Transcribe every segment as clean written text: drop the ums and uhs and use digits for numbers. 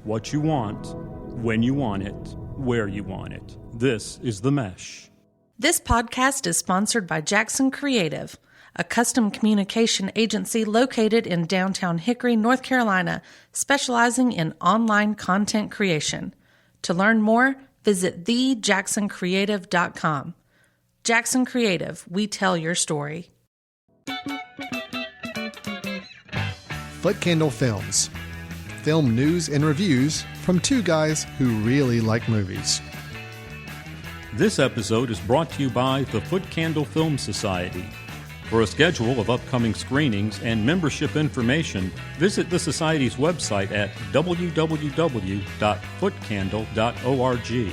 what you want, when you want it, where you want it. This is The Mesh. This podcast is sponsored by Jackson Creative, a custom communication agency located in downtown Hickory, North Carolina, specializing in online content creation. To learn more, visit thejacksoncreative.com. Jackson Creative, we tell your story. Footcandle Films. Film news and reviews from two guys who really like movies. This episode is brought to you by the Footcandle Film Society. For a schedule of upcoming screenings and membership information, visit the Society's website at www.footcandle.org.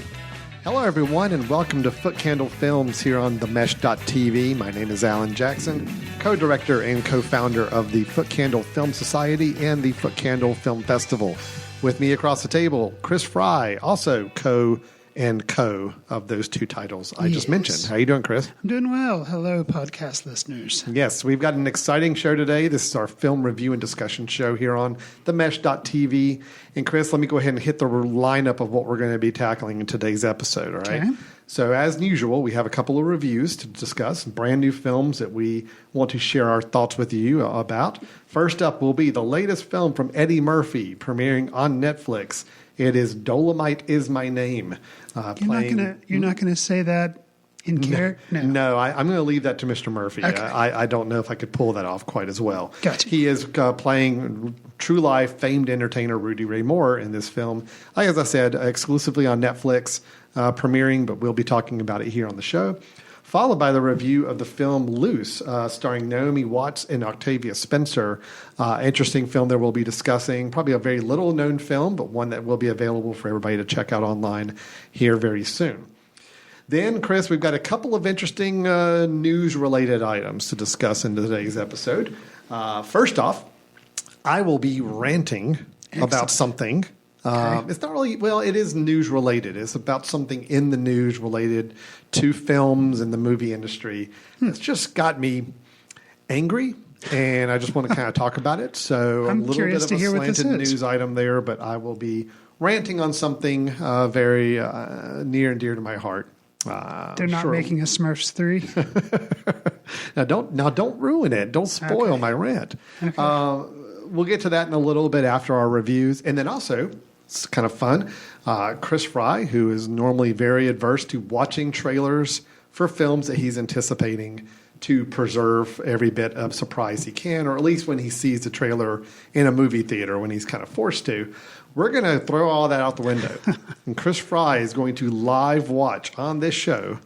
Hello, everyone, and welcome to Footcandle Films here on themesh.tv. My name is Alan Jackson, co-director and co-founder of the Footcandle Film Society and the Footcandle Film Festival. With me across the table, Chris Fry, also co of those two titles I just mentioned. How are you doing, Chris? I'm doing well. Hello, podcast listeners. Yes, we've got an exciting show today. This is our film review and discussion show here on themesh.tv. And Chris, let me go ahead and hit the lineup of what we're going to be tackling in today's episode, all right? Okay. So as usual, we have a couple of reviews to discuss, brand new films that we want to share our thoughts with you about. First up will be the latest film from Eddie Murphy, premiering on Netflix. It is Dolemite Is My Name. You're not gonna say that in character? No, I'm going to leave that to Mr. Murphy. Okay. I don't know if I could pull that off quite as well. Gotcha. He is playing true life famed entertainer Rudy Ray Moore in this film. As I said, exclusively on Netflix, premiering, but we'll be talking about it here on the show. Followed by the review of the film Luce, starring Naomi Watts and Octavia Spencer. Interesting film that we'll be discussing. Probably a very little-known film, but one that will be available for everybody to check out online here very soon. Then, Chris, we've got a couple of interesting news-related items to discuss in today's episode. First off, I will be ranting about something. Okay. It's not really, well, it is news related. It's about something in the news related to films and the movie industry. It's just got me angry, and I just want to kind of talk about it. So I'm a little curious bit of to a hear what this slanted is. news item there, but I will be ranting on something very near and dear to my heart. They're not making a Smurfs 3? Now don't ruin it. Don't spoil my rant. Okay. We'll get to that in a little bit after our reviews. And then also, it's kind of fun, Chris Fry, who is normally very adverse to watching trailers for films that he's anticipating, to preserve every bit of surprise he can, or at least when he sees the trailer in a movie theater when he's kind of forced to. We're going to throw all that out the window. And Chris Fry is going to live watch on this show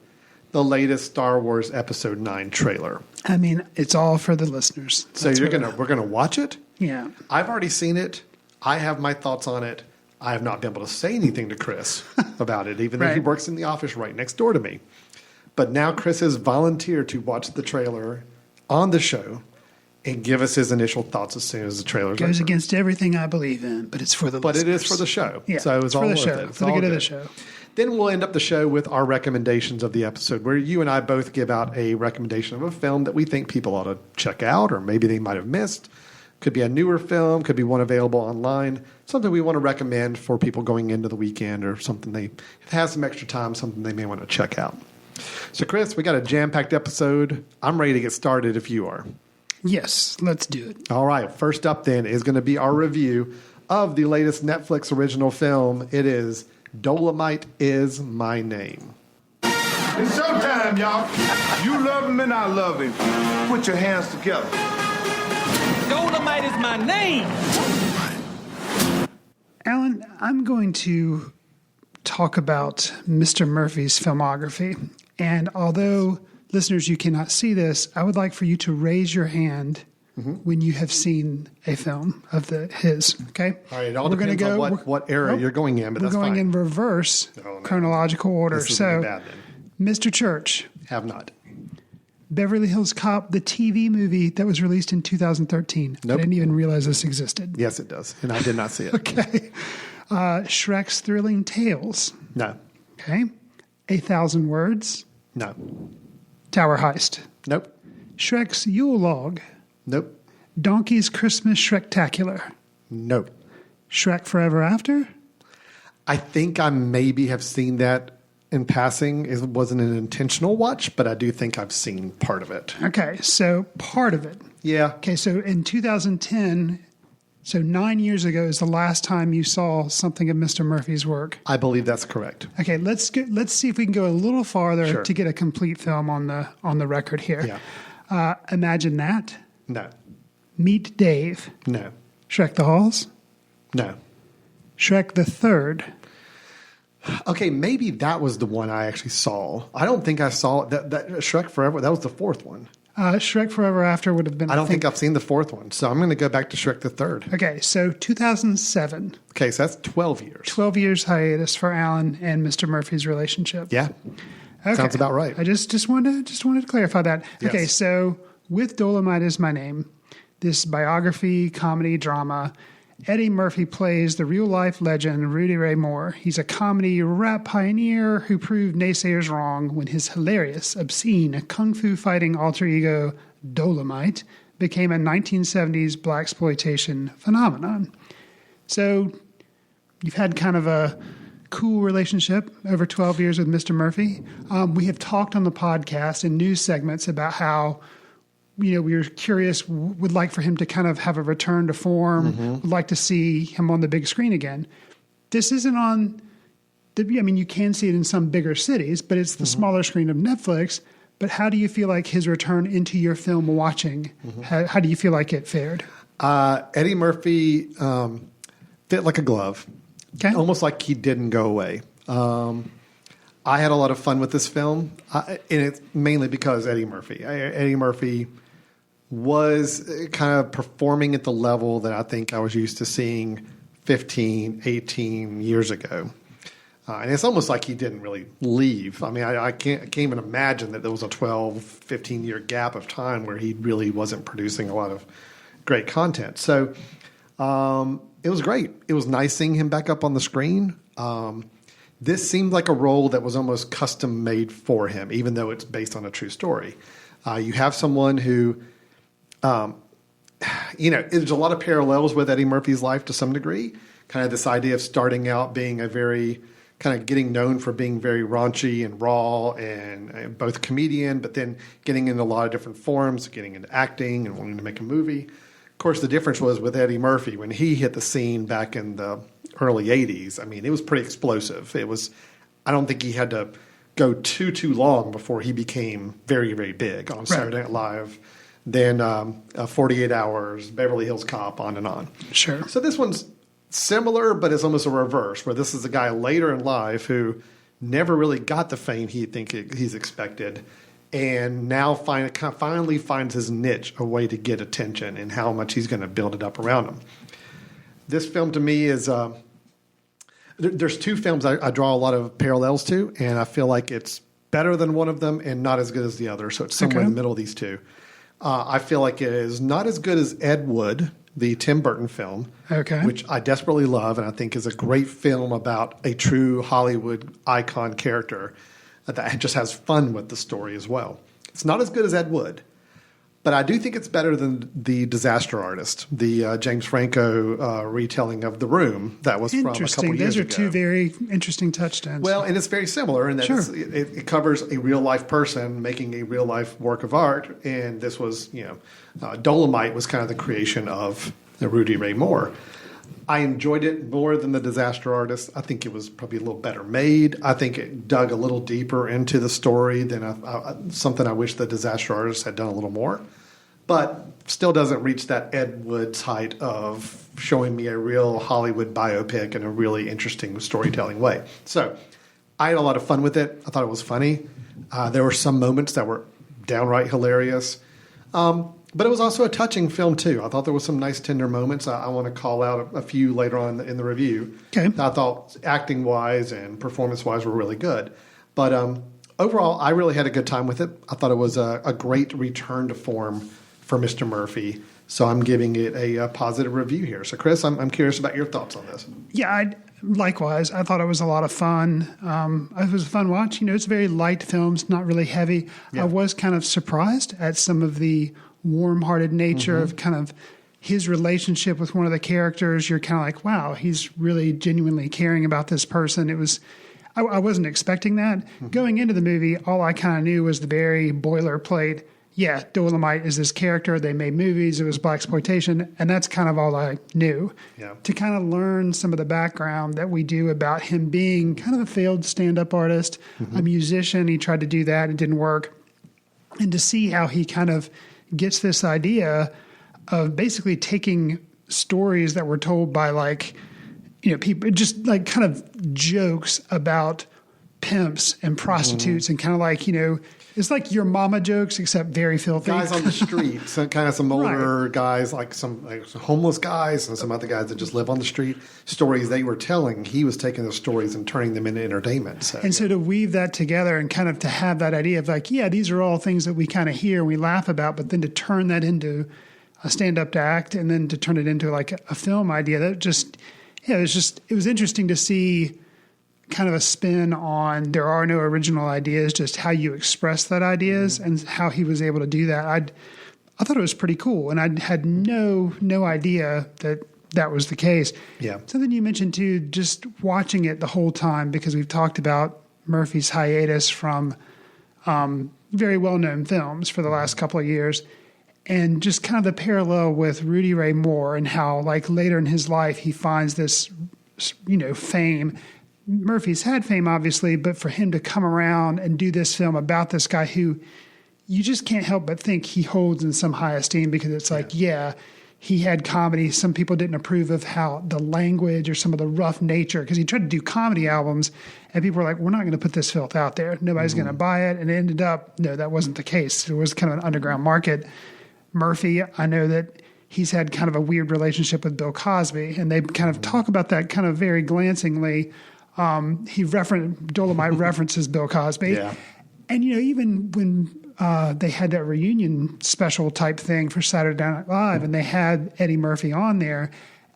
the latest Star Wars Episode 9 trailer. I mean, it's all for the listeners. So we're going to watch it? Yeah. I've already seen it. I have my thoughts on it. I have not been able to say anything to Chris about it, even though he works in the office right next door to me. But now Chris has volunteered to watch the trailer on the show and give us his initial thoughts as soon as the trailer goes against everything I believe in, but it's for the listeners. But it is for the show. Yeah, so it's all for the worth show. it. It's for the all good of the show. Then we'll end up the show with our recommendations of the episode, where you and I both give out a recommendation of a film that we think people ought to check out, or maybe they might have missed. Could be a newer film, could be one available online, something we want to recommend for people going into the weekend, or something they have some extra time, something they may want to check out. So, Chris, we got a jam-packed episode. I'm ready to get started if you are. Yes, let's do it. All right, first up then is going to be our review of the latest Netflix original film. It is Dolemite Is My Name. It's showtime, y'all. You love him and I love him. Put your hands together. Dolemite is my name. Alan, I'm going to talk about Mr. Murphy's filmography. And although, listeners, you cannot see this, I would like for you to raise your hand when you have seen a film of his. Okay? All right, it all depends on what era you're going in, but that's fine. We're going in reverse chronological order. This is bad, then. Mr. Church. Have not. Beverly Hills Cop, the TV movie that was released in 2013. Nope. I didn't even realize this existed. Yes, it does. And I did not see it. Okay. Shrek's Thrilling Tales. No. Okay. 1,000 Words. No. Tower Heist. Nope. Shrek's Yule Log. Nope. Donkey's Christmas Shrektacular. Nope. Shrek Forever After. I think I maybe have seen that in passing. It wasn't an intentional watch, but I do think I've seen part of it. Okay, so part of it. Yeah. Okay, so in 2010, so 9 years ago is the last time you saw something of Mr. Murphy's work. I believe that's correct. Okay, let's see if we can go a little farther Sure. to get a complete film on the record here. Yeah. Imagine That. No. Meet Dave. No. Shrek the Halls. No. Shrek the Third. Okay, maybe that was the one I actually saw. I don't think I saw that Shrek Forever. That was the fourth one. Shrek Forever After would have been. I don't think I've seen the fourth one, so I'm going to go back to Shrek the Third. Okay, so 2007. Okay, so that's 12 years. 12 years hiatus for Alan and Mr. Murphy's relationship. Yeah, Okay. sounds about right. I just wanted to clarify that. Yes. Okay, so with Dolemite Is My Name, this biography, comedy, drama, Eddie Murphy plays the real-life legend Rudy Ray Moore. He's a comedy rap pioneer who proved naysayers wrong when his hilarious, obscene, kung fu fighting alter ego, Dolemite, became a 1970s blaxploitation phenomenon. So you've had kind of a cool relationship over 12 years with Mr. Murphy. We have talked on the podcast in news segments about how we were curious, would like for him to kind of have a return to form, would like to see him on the big screen again. This isn't on, you can see it in some bigger cities, but it's the smaller screen of Netflix. But how do you feel like his return into your film watching, how do you feel like it fared? Eddie Murphy fit like a glove, almost like he didn't go away. I had a lot of fun with this film, and it's mainly because Eddie Murphy. Eddie Murphy was kind of performing at the level that I think I was used to seeing 15, 18 years ago. And it's almost like he didn't really leave. I mean, I can't even imagine that there was a 12, 15-year gap of time where he really wasn't producing a lot of great content. So it was great. It was nice seeing him back up on the screen. This seemed like a role that was almost custom made for him, even though it's based on a true story. You have someone who, there's a lot of parallels with Eddie Murphy's life to some degree. Kind of this idea of starting out being a very, kind of getting known for being very raunchy and raw and both comedian, but then getting into a lot of different forms, getting into acting and wanting to make a movie. Of course, the difference was with Eddie Murphy when he hit the scene back in the early 80s. I mean, it was pretty explosive. I don't think he had to go too long before he became very, very big on Saturday Night Live. Then 48 Hours, Beverly Hills Cop, on and on. Sure. So this one's similar, but it's almost a reverse, where this is a guy later in life who never really got the fame he's expected, and now finally finds his niche, a way to get attention, and how much he's going to build it up around him. This film to me is there's two films I draw a lot of parallels to, and I feel like it's better than one of them and not as good as the other. So it's somewhere in the middle of these two. I feel like it is not as good as Ed Wood, the Tim Burton film, which I desperately love and I think is a great film about a true Hollywood icon character that just has fun with the story as well. It's not as good as Ed Wood, but I do think it's better than The Disaster Artist, the James Franco retelling of The Room that was from a couple years ago. Those are two very interesting touchstones. Well, and it's very similar in that it covers a real-life person making a real-life work of art, and this was, Dolemite was kind of the creation of Rudy Ray Moore. I enjoyed it more than The Disaster Artist. I think it was probably a little better made. I think it dug a little deeper into the story than something I wish The Disaster Artist had done a little more. But still doesn't reach that Ed Wood's height of showing me a real Hollywood biopic in a really interesting storytelling way. So I had a lot of fun with it. I thought it was funny. There were some moments that were downright hilarious. But it was also a touching film, too. I thought there were some nice, tender moments. I want to call out a few later on in the review. Okay. I thought acting-wise and performance-wise were really good. But overall, I really had a good time with it. I thought it was a great return to form for Mr. Murphy. So I'm giving it a positive review here. So, Chris, I'm curious about your thoughts on this. Yeah, likewise. I thought it was a lot of fun. It was a fun watch. It's very light films, not really heavy. Yeah. I was kind of surprised at some of the warm-hearted nature of kind of his relationship with one of the characters, you're kind of like, wow, he's really genuinely caring about this person. It was, I wasn't expecting that. Going into the movie, all I kind of knew was the very boilerplate. Yeah, Dolemite is this character. They made movies. It was blaxploitation, and that's kind of all I knew. Yeah. To kind of learn some of the background that we do about him being kind of a failed stand-up artist, a musician. He tried to do that. It didn't work. And to see how he kind of gets this idea of basically taking stories that were told by people, just like kind of jokes about pimps and prostitutes and kind of like, it's like your mama jokes, except very filthy. Guys on the street, kind of some older guys, like some homeless guys and some other guys that just live on the street. Stories they were telling, he was taking those stories and turning them into entertainment. So to weave that together and kind of to have that idea of like, yeah, these are all things that we kind of hear and we laugh about, but then to turn that into a stand-up act and then to turn it into like a film idea, that just, it was interesting to see kind of a spin on there are no original ideas, just how you express that ideas and how he was able to do that. I thought it was pretty cool, and I had no idea that was the case. Yeah. Something you mentioned too, just watching it the whole time, because we've talked about Murphy's hiatus from very well-known films for the last couple of years, and just kind of the parallel with Rudy Ray Moore and how like later in his life he finds this, fame. Murphy's had fame, obviously, but for him to come around and do this film about this guy who you just can't help but think he holds in some high esteem, because it's like, he had comedy. Some people didn't approve of how the language or some of the rough nature, because he tried to do comedy albums and people were like, we're not going to put this filth out there. Nobody's going to buy it. And it ended up, no, that wasn't the case. There was kind of an underground market. Murphy, I know that he's had kind of a weird relationship with Bill Cosby, and they kind of talk about that kind of very glancingly. Dolemite references Bill Cosby. Yeah. And, even when they had that reunion special type thing for Saturday Night Live, and they had Eddie Murphy on there,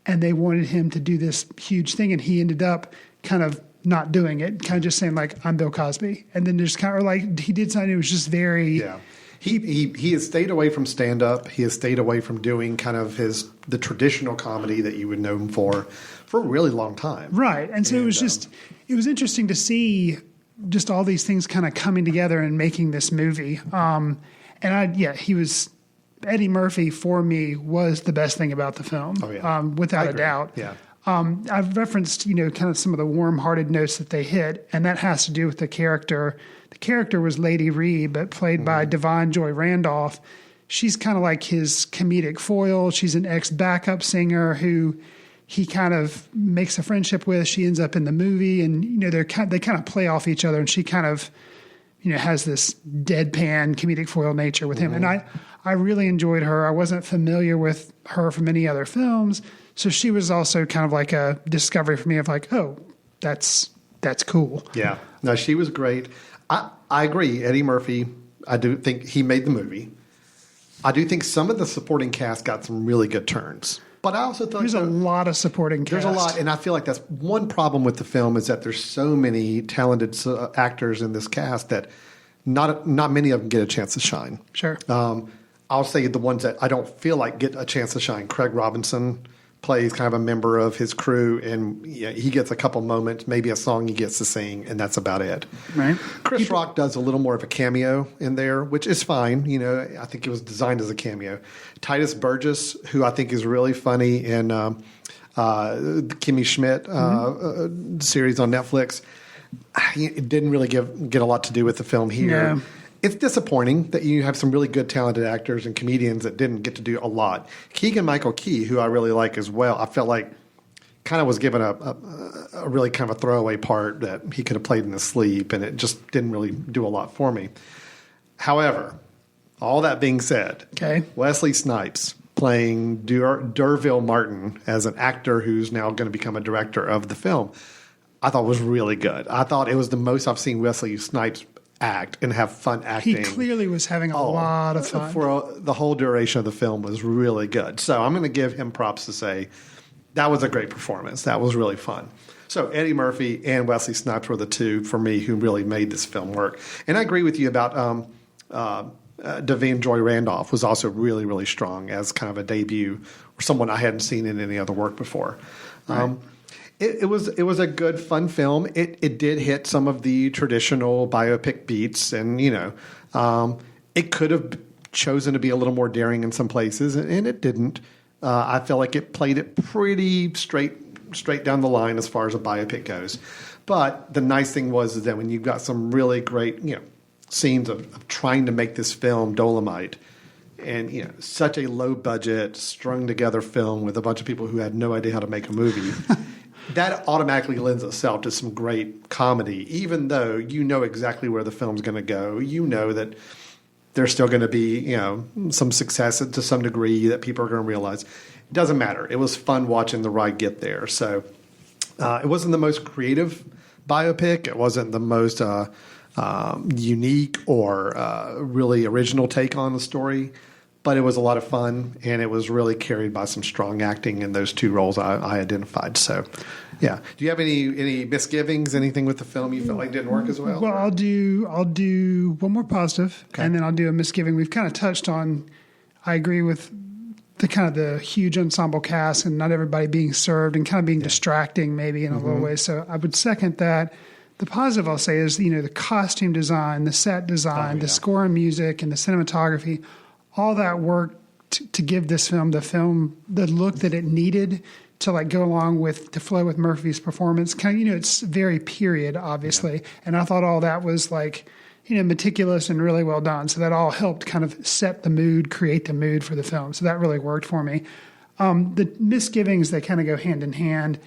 and they wanted him to do this huge thing, and he ended up kind of not doing it, kind of just saying, like, I'm Bill Cosby. And then just kind of like, he did something, it was just very... Yeah. He has stayed away from stand-up. He has stayed away from doing kind of the traditional comedy that you would know him for a really long time. Right. And so it was interesting to see just all these things kind of coming together and making this movie. Eddie Murphy for me was the best thing about the film. Oh, yeah. Without a doubt. Yeah. I've referenced, kind of some of the warm-hearted notes that they hit, and that has to do with the character. The character was Lady Reed, but played by Divine Joy Randolph. She's kind of like his comedic foil. She's an ex-backup singer who he kind of makes a friendship with. She ends up in the movie, and they kind of play off each other, and she kind of has this deadpan comedic foil nature with him. And I really enjoyed her. I wasn't familiar with her from any other films, so she was also kind of like a discovery for me of like, oh, that's cool. Yeah. No, she was great. I agree. Eddie Murphy, I do think he made the movie. I do think some of the supporting cast got some really good turns. But I also thought there's a lot of supporting cast. There's a lot, and I feel like that's one problem with the film is that there's so many talented actors in this cast that not many of them get a chance to shine. Sure. I'll say the ones that I don't feel like get a chance to shine. Craig Robinson plays kind of a member of his crew, and he gets a couple moments, maybe a song he gets to sing, and that's about it. Right. Chris Rock does a little more of a cameo in there, which is fine. I think it was designed as a cameo. Titus Burgess, who I think is really funny in the Kimmy Schmidt series on Netflix, it didn't really get a lot to do with the film here. No. It's disappointing that you have some really good talented actors and comedians that didn't get to do a lot. Keegan-Michael Key, who I really like as well, I felt like kind of was given a really kind of a throwaway part that he could have played in his sleep, and it just didn't really do a lot for me. However, all that being said, Wesley Snipes playing D'Urville Martin as an actor who's now going to become a director of the film, I thought was really good. I thought it was the most I've seen Wesley Snipes act and have fun acting. He clearly was having a lot of fun. For the whole duration of the film was really good. So I'm going to give him props to say that was a great performance. That was really fun. So Eddie Murphy and Wesley Snipes were the two, for me, who really made this film work. And I agree with you about Devine Joy Randolph was also really, really strong as kind of a debut or someone I hadn't seen in any other work before. Right. It was a good, fun film. It did hit some of the traditional biopic beats, and it could have chosen to be a little more daring in some places, and it didn't. I feel like it played it pretty straight down the line as far as a biopic goes. But the nice thing was that when you've got some really great, scenes of trying to make this film, Dolemite, and such a low budget, strung together film with a bunch of people who had no idea how to make a movie. That automatically lends itself to some great comedy, even though you know exactly where the film's going to go. You know that there's still going to be, some success to some degree that people are going to realize. It doesn't matter. It was fun watching the ride get there. So it wasn't the most creative biopic. It wasn't the most unique or really original take on the story. But it was a lot of fun, and it was really carried by some strong acting in those two roles I identified. So, yeah. Do you have any misgivings, anything with the film you felt like didn't work as well? Well, I'll do one more positive, and then I'll do a misgiving. We've kind of touched on, I agree with the huge ensemble cast and not everybody being served and kind of being distracting maybe in a little way. So I would second that. The positive I'll say is, the costume design, the set design, the score and music, and the cinematography, all that work to give this film the look that it needed to go along to flow with Murphy's performance. It's very period, obviously. And I thought all that was meticulous and really well done. So that all helped kind of set the mood, create the mood for the film. So that really worked for me. The misgivings, they kind of go hand in hand.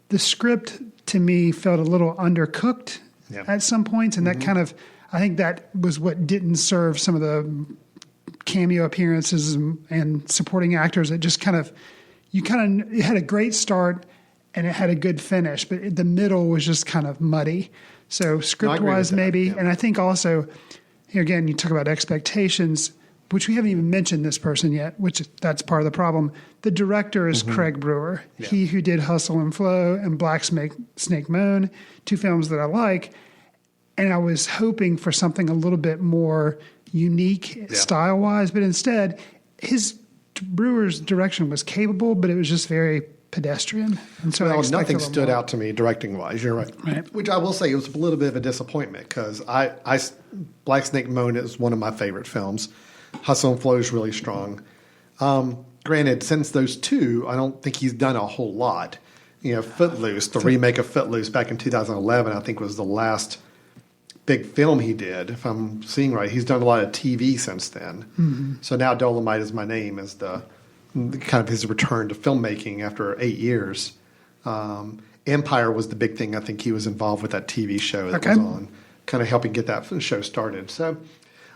The script to me felt a little undercooked at some points. And that I think that was what didn't serve some of the cameo appearances and supporting actors. It just it had a great start and it had a good finish, but the middle was just kind of muddy. So script-wise, maybe. Yeah. And I think also, again, you talk about expectations, which we haven't even mentioned this person yet, that's part of the problem. The director is Craig Brewer. Yeah. He who did Hustle and Flow and Black Snake Moan, two films that I like. And I was hoping for something a little bit more unique style-wise, but instead, Brewer's direction was capable, but it was just very pedestrian. And so nothing stood out to me directing-wise. You're right. Which I will say, it was a little bit of a disappointment because Black Snake Moan is one of my favorite films. Hustle and Flow is really strong. Granted, since those two, I don't think he's done a whole lot. Footloose, the remake of Footloose back in 2011, I think was the last big film he did, if I'm seeing right. He's done a lot of TV since then. Mm-hmm. So now Dolemite Is My Name is the kind of his return to filmmaking after 8 years. Empire was the big thing. I think he was involved with that TV show that was on, kind of helping get that show started. So,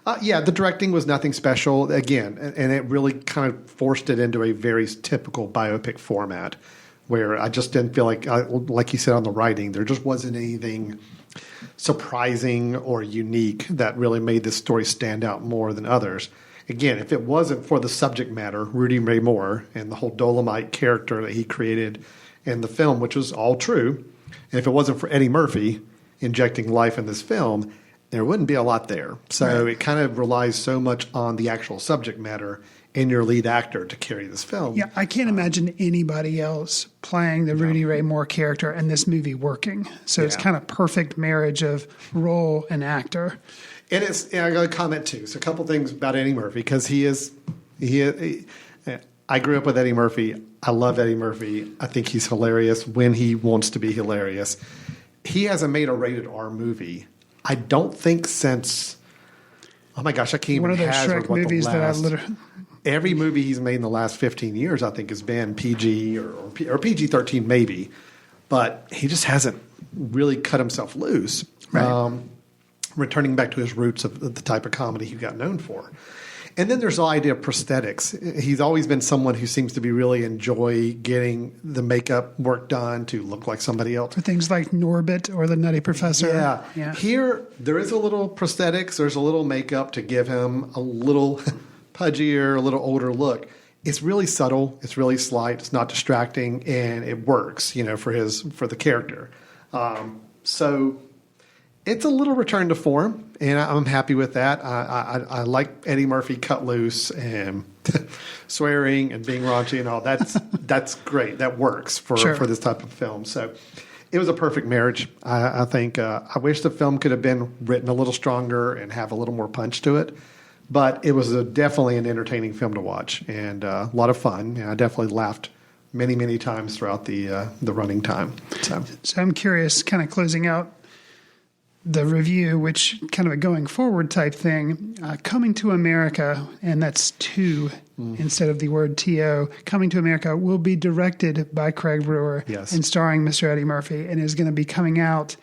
the directing was nothing special, again, and it really kind of forced it into a very typical biopic format where I just didn't feel like you said on the writing, there just wasn't anything surprising or unique that really made this story stand out more than others. Again, if it wasn't for the subject matter, Rudy Ray Moore, and the whole Dolemite character that he created in the film, which was all true, and if it wasn't for Eddie Murphy injecting life in this film, there wouldn't be a lot there. So it kind of relies so much on the actual subject matter and your lead actor to carry this film. Yeah, I can't imagine anybody else playing the Rudy Ray Moore character and this movie working. So it's kind of perfect marriage of role and actor. And I got a comment too. So a couple things about Eddie Murphy, because I grew up with Eddie Murphy. I love Eddie Murphy. I think he's hilarious when he wants to be hilarious. He hasn't made a rated R movie, I don't think, since, oh my gosh, I can't even hazard one of those Shrek movies that I literally... Every movie he's made in the last 15 years, I think, has been PG or PG-13 maybe. But he just hasn't really cut himself loose, returning back to his roots of the type of comedy he got known for. And then there's the idea of prosthetics. He's always been someone who seems to be really enjoy getting the makeup work done to look like somebody else. For things like Norbit or the Nutty Professor. Yeah. Here, there is a little prosthetics. There's a little makeup to give him a little pudgier, a little older look. It's really subtle. It's really slight. It's not distracting, and it works, for the character. So it's a little return to form, and I'm happy with that. I like Eddie Murphy cut loose and swearing and being raunchy and all. That's great. That works for this type of film. So it was a perfect marriage. I think I wish the film could have been written a little stronger and have a little more punch to it. But it was definitely an entertaining film to watch and a lot of fun. And I definitely laughed many, many times throughout the running time. So I'm curious, kind of closing out the review, which kind of a going forward type thing, Coming to America, and that's two instead of the word T-O, Coming to America will be directed by Craig Brewer and starring Mr. Eddie Murphy, and is going to be coming out,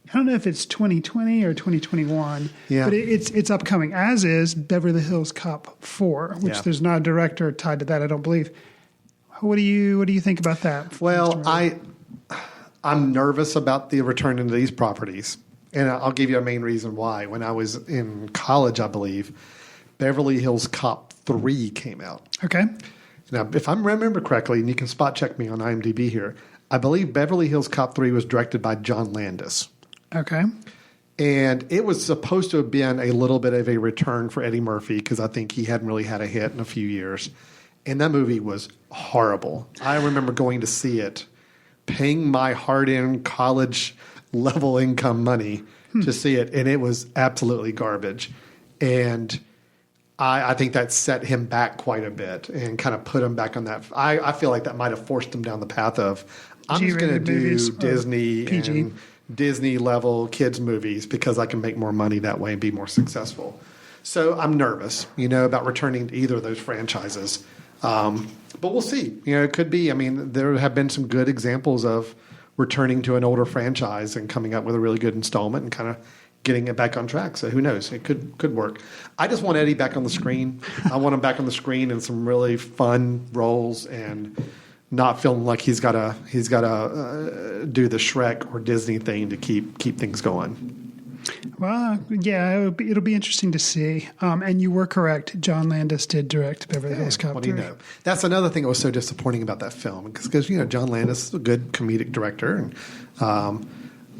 I don't know if it's 2020 or 2021, but it's upcoming, as is Beverly Hills Cop 4, which there's not a director tied to that, I don't believe. What do you think about that? Well, I'm nervous about the return into these properties. And I'll give you a main reason why. When I was in college, I believe, Beverly Hills Cop 3 came out. Okay. Now, if I remember correctly, and you can spot check me on IMDb here, I believe Beverly Hills Cop 3 was directed by John Landis. Okay. And it was supposed to have been a little bit of a return for Eddie Murphy because I think he hadn't really had a hit in a few years. And that movie was horrible. I remember going to see it, paying my hard-earned college level income money to see it, and it was absolutely garbage. And I think that set him back quite a bit and kind of put him back on that. I feel like that might have forced him down the path of, I'm just going to do Disney PG. and Disney level kids movies because I can make more money that way and be more successful. So I'm nervous, about returning to either of those franchises. But we'll see. It could be. I mean, there have been some good examples of returning to an older franchise and coming up with a really good installment and kind of getting it back on track. So who knows? It could work. I just want Eddie back on the screen. I want him back on the screen in some really fun roles and not feeling like he's got to do the Shrek or Disney thing to keep things going. Well, yeah, it'll be interesting to see. And you were correct. John Landis did direct Beverly Hills Cop 3. What do you know? That's another thing that was so disappointing about that film because John Landis is a good comedic director, and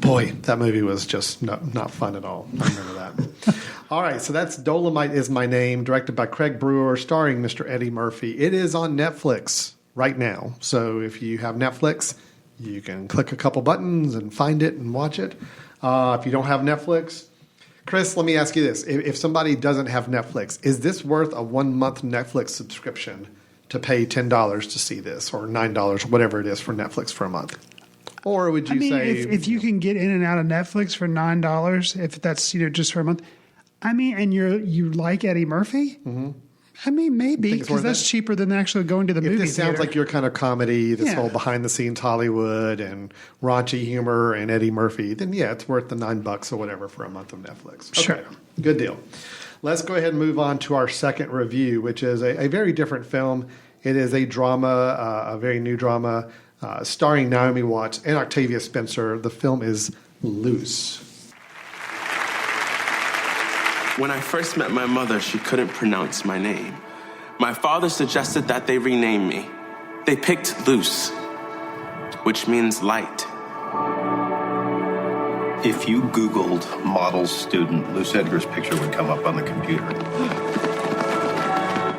boy, that movie was just not fun at all. I remember that. All right, so that's Dolemite Is My Name, directed by Craig Brewer, starring Mr. Eddie Murphy. It is on Netflix right now. So if you have Netflix, you can click a couple buttons and find it and watch it. If you don't have Netflix, Chris, let me ask you this. If somebody doesn't have Netflix, is this worth a 1-month Netflix subscription to pay $10 to see this or $9 or whatever it is for Netflix for a month? Or would you say... if you can get in and out of Netflix for $9, if that's just for a month, and you like Eddie Murphy? Mm-hmm. Maybe, because that's cheaper than actually going to the movie theater. This sounds like your kind of comedy, this whole behind-the-scenes Hollywood and raunchy humor and Eddie Murphy, then it's worth the $9 or whatever for a month of Netflix. Okay. Sure. Good deal. Let's go ahead and move on to our second review, which is a very different film. It is a drama, a very new drama, starring Naomi Watts and Octavia Spencer. The film is Luce. When I first met my mother, she couldn't pronounce my name. My father suggested that they rename me. They picked Luce, which means light. If you Googled model student, Luce Edgar's picture would come up on the computer.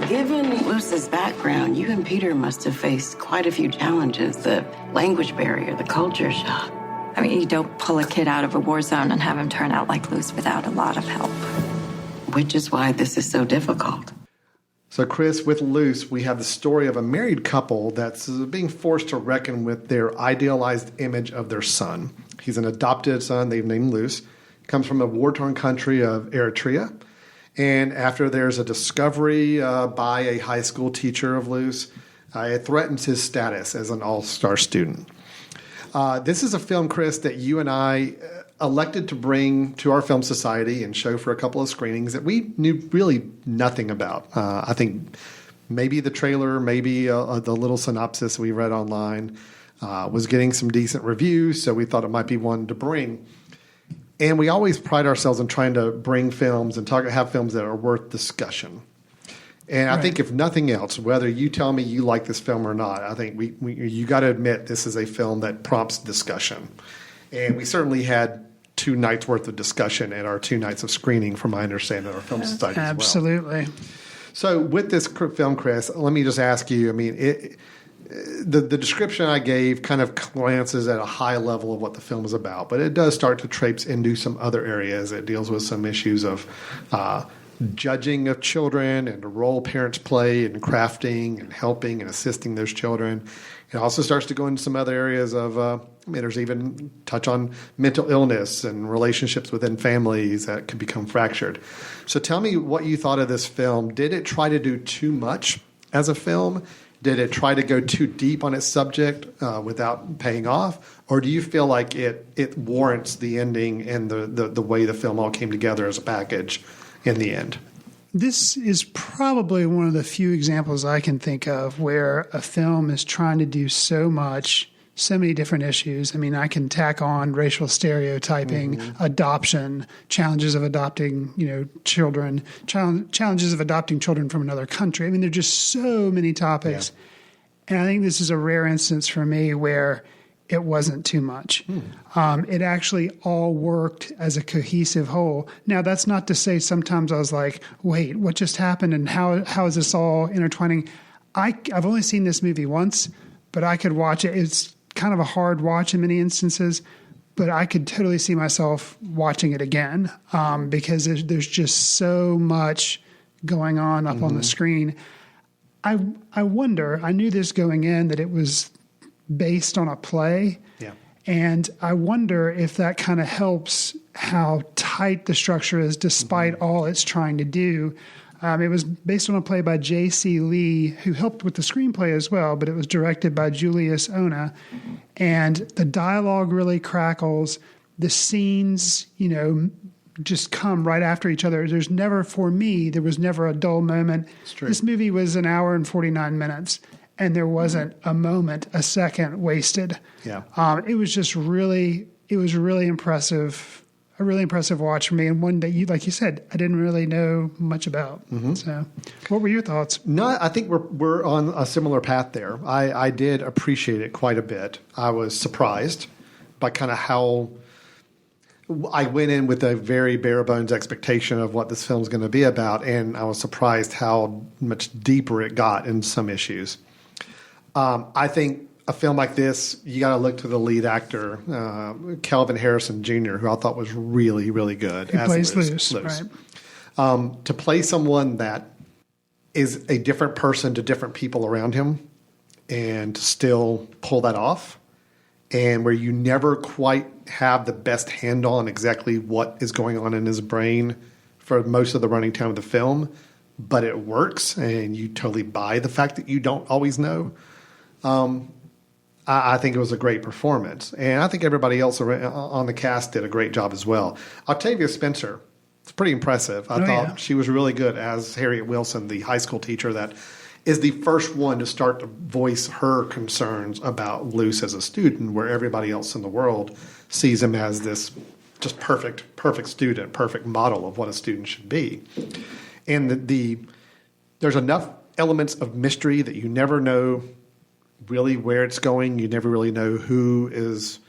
Given Luce's background, you and Peter must have faced quite a few challenges. The language barrier, the culture shock. You don't pull a kid out of a war zone and have him turn out like Luce without a lot of help. Which is why this is so difficult. So, Chris, with Luce, we have the story of a married couple that's being forced to reckon with their idealized image of their son. He's an adopted son they've named Luce. Comes from a war-torn country of Eritrea. And after there's a discovery by a high school teacher of Luce, it threatens his status as an all-star student. This is a film, Chris, that you and I elected to bring to our film society and show for a couple of screenings that we knew really nothing about. I think maybe the trailer, maybe the little synopsis we read online was getting some decent reviews, so we thought it might be one to bring. And we always pride ourselves in trying to bring films and have films that are worth discussion. And I think if nothing else, whether you tell me you like this film or not, I think you got to admit this is a film that prompts discussion. And we certainly had 2 nights worth of discussion at our 2 nights of screening, from my understanding, at our film society as well. Absolutely. So with this film, Chris, let me just ask you, I mean, the description I gave kind of glances at a high level of what the film is about, but it does start to traipse into some other areas. It deals with some issues of judging of children and the role parents play in crafting and helping and assisting those children. It also starts to go into some other areas of, there's even touch on mental illness and relationships within families that can become fractured. So tell me what you thought of this film. Did it try to do too much as a film? Did it try to go too deep on its subject without paying off? Or do you feel like it warrants the ending and the way the film all came together as a package in the end? This is probably one of the few examples I can think of where a film is trying to do so much, so many different issues. I mean, I can tack on racial stereotyping, adoption, challenges of adopting, children, challenges of adopting children from another country. I mean, there are just so many topics. Yeah. And I think this is a rare instance for me where it wasn't too much. It actually all worked as a cohesive whole. Now, that's not to say sometimes I was like, wait, what just happened and how is this all intertwining? I've only seen this movie once, but I could watch it. It's kind of a hard watch in many instances, but I could totally see myself watching it again because there's just so much going on up on the screen. I wonder, I knew this going in that it was based on a play. Yeah. And I wonder if that kind of helps how tight the structure is despite all it's trying to do. It was based on a play by J.C. Lee, who helped with the screenplay as well, but it was directed by Julius Ona. And the dialogue really crackles. The scenes, just come right after each other. There was never a dull moment. This movie was an hour and 49 minutes. And there wasn't a moment, a second wasted. Yeah. It was just really impressive, a really impressive watch for me. And one that, like you said, I didn't really know much about. So what were your thoughts? No, I think we're on a similar path there. I did appreciate it quite a bit. I was surprised by kind of how I went in with a very bare bones expectation of what this film's going to be about. And I was surprised how much deeper it got in some issues. I think a film like this, you got to look to the lead actor, Kelvin Harrison Jr., who I thought was really, really good. He plays Luce. Right. To play someone that is a different person to different people around him and to still pull that off, and where you never quite have the best handle on exactly what is going on in his brain for most of the running time of the film, but it works and you totally buy the fact that you don't always know. I think it was a great performance. And I think everybody else on the cast did a great job as well. Octavia Spencer, it's pretty impressive. I thought she was really good as Harriet Wilson, the high school teacher that is the first one to start to voice her concerns about Luce as a student, where everybody else in the world sees him as this just perfect student, perfect model of what a student should be. And there's enough elements of mystery that you never know really where it's going. You never really know who is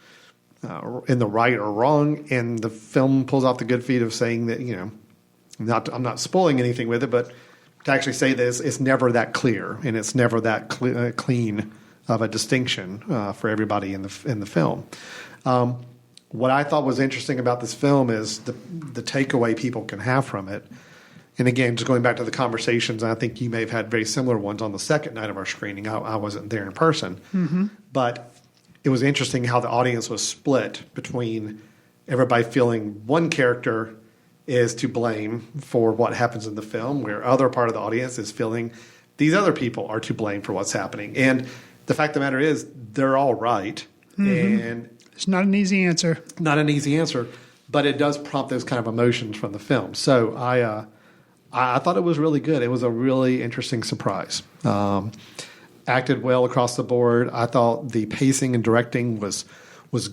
in the right or wrong. And the film pulls off the good feat of saying that, I'm not spoiling anything with it, but to actually say this, it's never that clear and it's never that clean of a distinction for everybody in the film. What I thought was interesting about this film is the takeaway people can have from it. And again, just going back to the conversations, I think you may have had very similar ones on the second night of our screening. I wasn't there in person. But it was interesting how the audience was split between everybody feeling one character is to blame for what happens in the film, where other part of the audience is feeling these other people are to blame for what's happening. And the fact of the matter is, they're all right. And it's not an easy answer. Not an easy answer, but it does prompt those kind of emotions from the film. So I thought it was really good. It was a really interesting surprise. Acted well across the board. I thought the pacing and directing was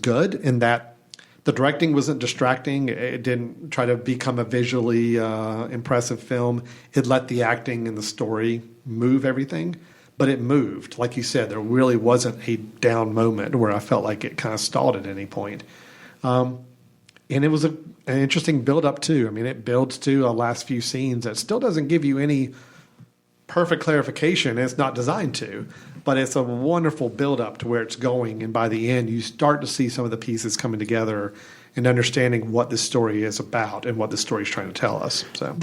good in that the directing wasn't distracting. It didn't try to become a visually impressive film. It let the acting and the story move everything, but it moved. Like you said, there really wasn't a down moment where I felt like it kind of stalled at any point. And And it was an interesting build-up, too. I mean, it builds to a last few scenes that still doesn't give you any perfect clarification. It's not designed to. But it's a wonderful build-up to where it's going. And by the end, you start to see some of the pieces coming together and understanding what this story is about and what the story is trying to tell us. So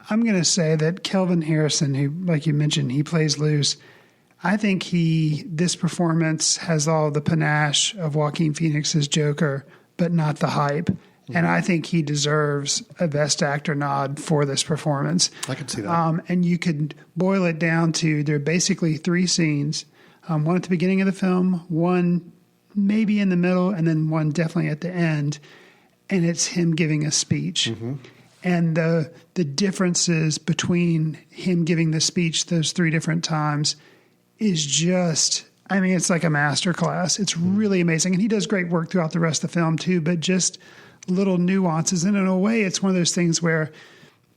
I'm going to say that Kelvin Harrison, who, like you mentioned, he plays Luce. I think this performance has all the panache of Joaquin Phoenix's Joker, but not the hype. Mm-hmm. And I think he deserves a Best Actor nod for this performance. I could see that. And you could boil it down to there are basically 3 scenes, one at the beginning of the film, one maybe in the middle, and then one definitely at the end. And it's him giving a speech. Mm-hmm. And the differences between him giving the speech those 3 different times is just, I mean, it's like a masterclass. It's really amazing. And he does great work throughout the rest of the film too, but just little nuances. And in a way, it's one of those things where,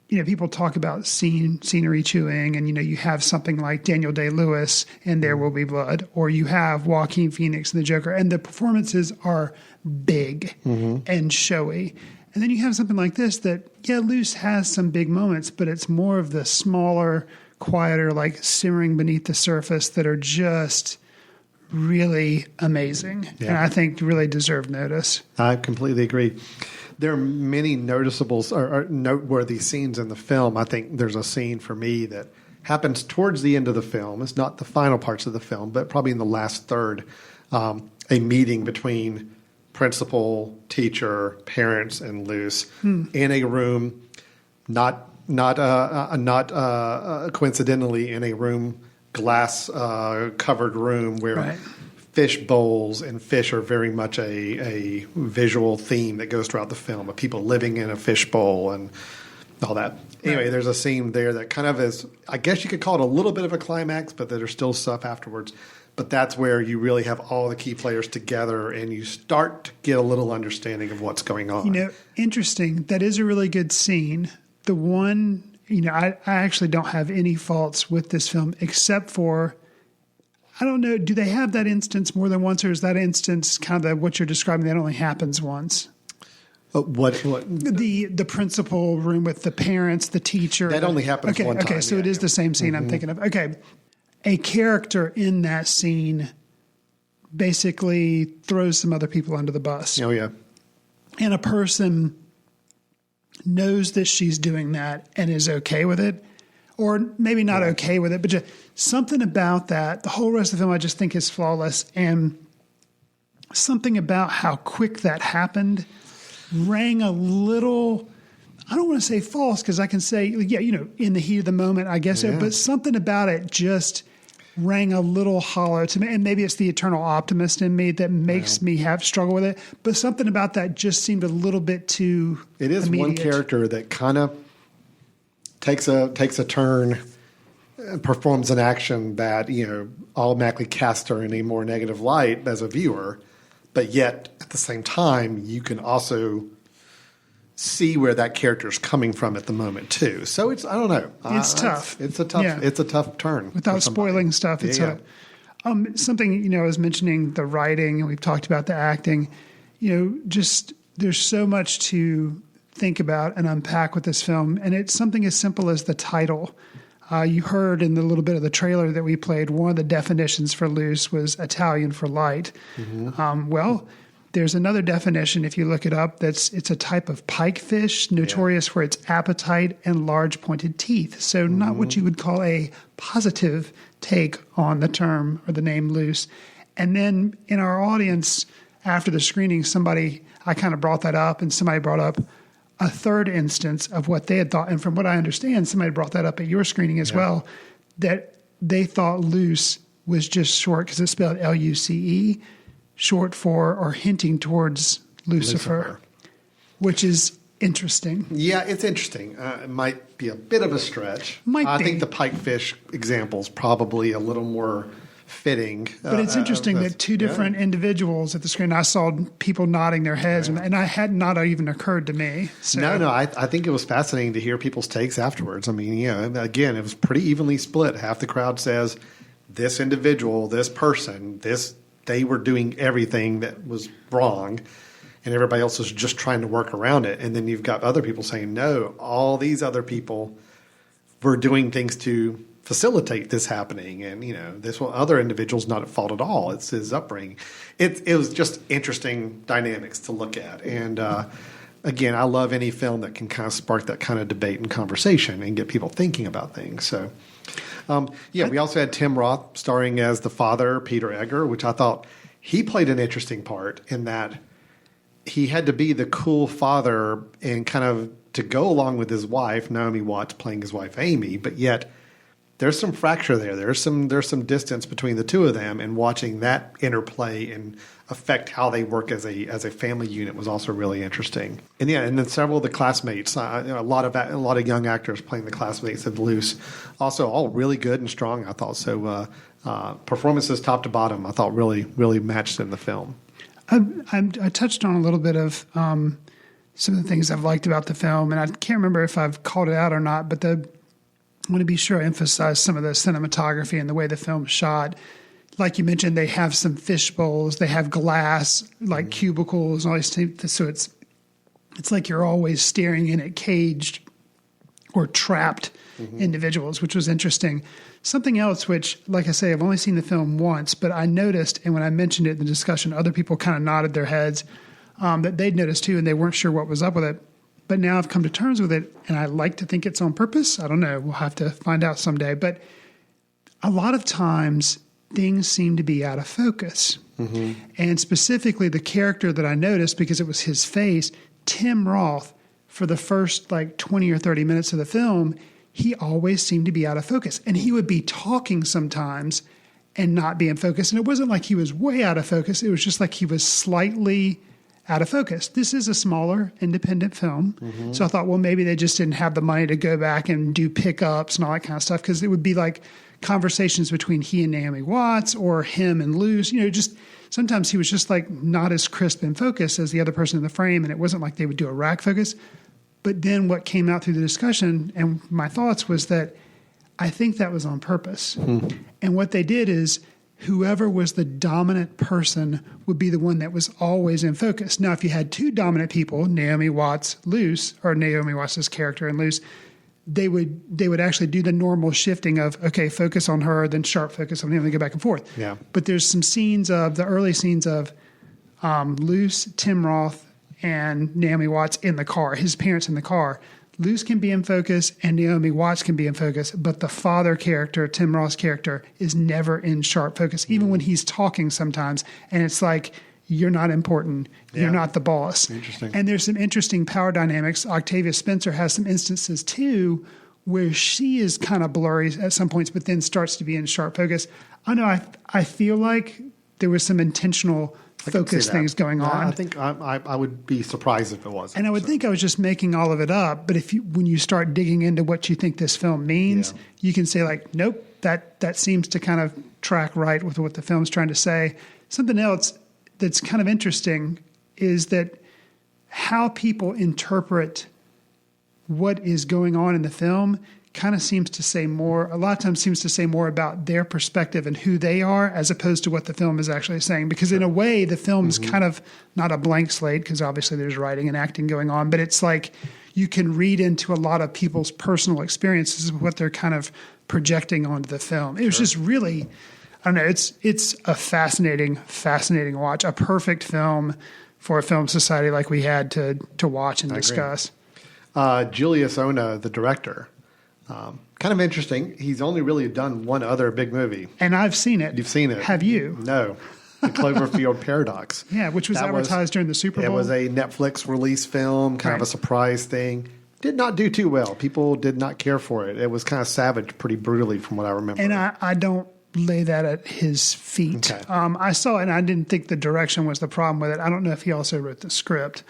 people talk about scenery chewing, and, you have something like Daniel Day-Lewis in There Will Be Blood, or you have Joaquin Phoenix in The Joker, and the performances are big and showy. And then you have something like this that, Luce has some big moments, but it's more of the smaller, quieter, like simmering beneath the surface that are just really amazing. Yeah. And I think really deserve notice. I completely agree. There are many noticeable or noteworthy scenes in the film. I think there's a scene for me that happens towards the end of the film. It's not the final parts of the film, but probably in the last third, a meeting between principal, teacher, parents, and Luce in a room, not coincidentally in a room, glass covered room where fish bowls and fish are very much a visual theme that goes throughout the film of people living in a fish bowl and all that. Anyway, there's a scene there that kind of is, I guess you could call it a little bit of a climax, but there's still stuff afterwards. But that's where you really have all the key players together and you start to get a little understanding of what's going on. Interesting. That is a really good scene. The one, I actually don't have any faults with this film except for, I don't know, do they have that instance more than once, or is that instance kind of what you're describing that only happens once? What? The principal room with the parents, the teacher. That only happens one time. Okay, so it is the same scene I'm thinking of. Okay. A character in that scene basically throws some other people under the bus. Oh, yeah. And a person knows that she's doing that and is okay with it, or maybe not okay with it, but just something about that. The whole rest of the film I just think is flawless, and something about how quick that happened rang a little, I don't want to say false, because I can say, in the heat of the moment, I guess so, but something about it just rang a little hollow to me. And maybe it's the eternal optimist in me that makes me struggle with it. But something about that just seemed a little bit too It is immediate. One character that kind of takes a turn, performs an action that, automatically casts her in a more negative light as a viewer. But yet, at the same time, you can also see where that character is coming from at the moment too. So it's, I don't know. It's tough. It's a tough turn. Without spoiling stuff, it's something, I was mentioning the writing, and we've talked about the acting. Just there's so much to think about and unpack with this film, and it's something as simple as the title. You heard in the little bit of the trailer that we played, one of the definitions for Luce was Italian for light. Well, there's another definition, if you look it up, it's a type of pike fish, notorious for its appetite and large pointed teeth. So not what you would call a positive take on the term or the name Luce. And then in our audience, after the screening, I kind of brought that up, and somebody brought up a third instance of what they had thought. And from what I understand, somebody brought that up at your screening as well, that they thought Luce was just short, because it's spelled Luce, short for or hinting towards Lucifer, which is interesting. Yeah, it's interesting. It might be a bit of a stretch. I think the pikefish example is probably a little more fitting. But it's interesting that two different individuals at the screen, I saw people nodding their heads, and I had not even occurred to me. So. No, I think it was fascinating to hear people's takes afterwards. I mean, again, it was pretty evenly split. Half the crowd says this individual, this person, they were doing everything that was wrong. and everybody else is just trying to work around it. And then you've got other people saying, no, all these other people were doing things to facilitate this happening. And, this one, other individual's not at fault at all. It's his upbringing. It was just interesting dynamics to look at. And, again, I love any film that can kind of spark that kind of debate and conversation and get people thinking about things. So, we also had Tim Roth starring as the father, Peter Egger, which I thought he played an interesting part in that he had to be the cool father and kind of to go along with his wife, Naomi Watts playing his wife, Amy, but yet there's some fracture there. There's some distance between the two of them, and watching that interplay and affect how they work as a family unit was also really interesting. And and then several of the classmates, a lot of young actors playing the classmates of Luce, also all really good and strong. I thought so. Performances top to bottom, I thought really matched in the film. I touched on a little bit of some of the things I've liked about the film, and I can't remember if I've called it out or not, but I want to be sure I emphasize some of the cinematography and the way the film's shot. Like you mentioned, they have some fish bowls, they have glass, like cubicles, and all these things. So it's like you're always staring in at caged or trapped individuals, which was interesting. Something else, which, like I say, I've only seen the film once, but I noticed, and when I mentioned it in the discussion, other people kind of nodded their heads that they'd noticed too, and they weren't sure what was up with it. But now I've come to terms with it, and I like to think it's on purpose. I don't know. We'll have to find out someday. But a lot of times, things seem to be out of focus. And specifically, the character that I noticed, because it was his face, Tim Roth, for the first 20 or 30 minutes of the film, he always seemed to be out of focus. And he would be talking sometimes and not be in focus. And it wasn't like he was way out of focus. It was just like he was slightly out of focus. This is a smaller independent film. So I thought, well, maybe they just didn't have the money to go back and do pickups and all that kind of stuff, because it would be like conversations between he and Naomi Watts or him and Luce. Just sometimes he was just not as crisp in focus as the other person in the frame, and it wasn't like they would do a rack focus. But then what came out through the discussion and my thoughts was that I think that was on purpose. And what they did is whoever was the dominant person would be the one that was always in focus. Now, if you had two dominant people, Naomi Watts, Luce, or Naomi Watts' character and Luce, they would actually do the normal shifting of, okay, focus on her, then sharp focus on him, and go back and forth. Yeah. But there's some the early scenes of Luce, Tim Roth, and Naomi Watts in the car, his parents in the car. Luce can be in focus and Naomi Watts can be in focus, but the father character, Tim Roth's character, is never in sharp focus, even when he's talking sometimes. And it's like, you're not important. You're not the boss. Interesting. And there's some interesting power dynamics. Octavia Spencer has some instances too where she is kind of blurry at some points, but then starts to be in sharp focus. I know I feel like there was some intentional focus things going on. I think I would be surprised if it wasn't. And I would think I was just making all of it up. But when you start digging into what you think this film means, you can say nope, that seems to kind of track right with what the film's trying to say. Something else that's kind of interesting is that how people interpret what is going on in the film kind of seems to say more, a lot of times seems to say more about their perspective and who they are as opposed to what the film is actually saying. Because in a way, the film is kind of not a blank slate, because obviously there's writing and acting going on, but it's like you can read into a lot of people's personal experiences of what they're kind of projecting onto the film. It was just really, I don't know, it's a fascinating watch, a perfect film for a film society like we had to watch and discuss. Julius Ona, the director, kind of interesting. He's only really done one other big movie. And I've seen it. You've seen it. Have you? No. The Cloverfield Paradox. Yeah, which was advertised during the Super Bowl. It was a Netflix release film, kind of a surprise thing. Did not do too well. People did not care for it. It was kind of savaged pretty brutally from what I remember. And I don't lay that at his feet. Okay. I saw it, and I didn't think the direction was the problem with it. I don't know if he also wrote the script.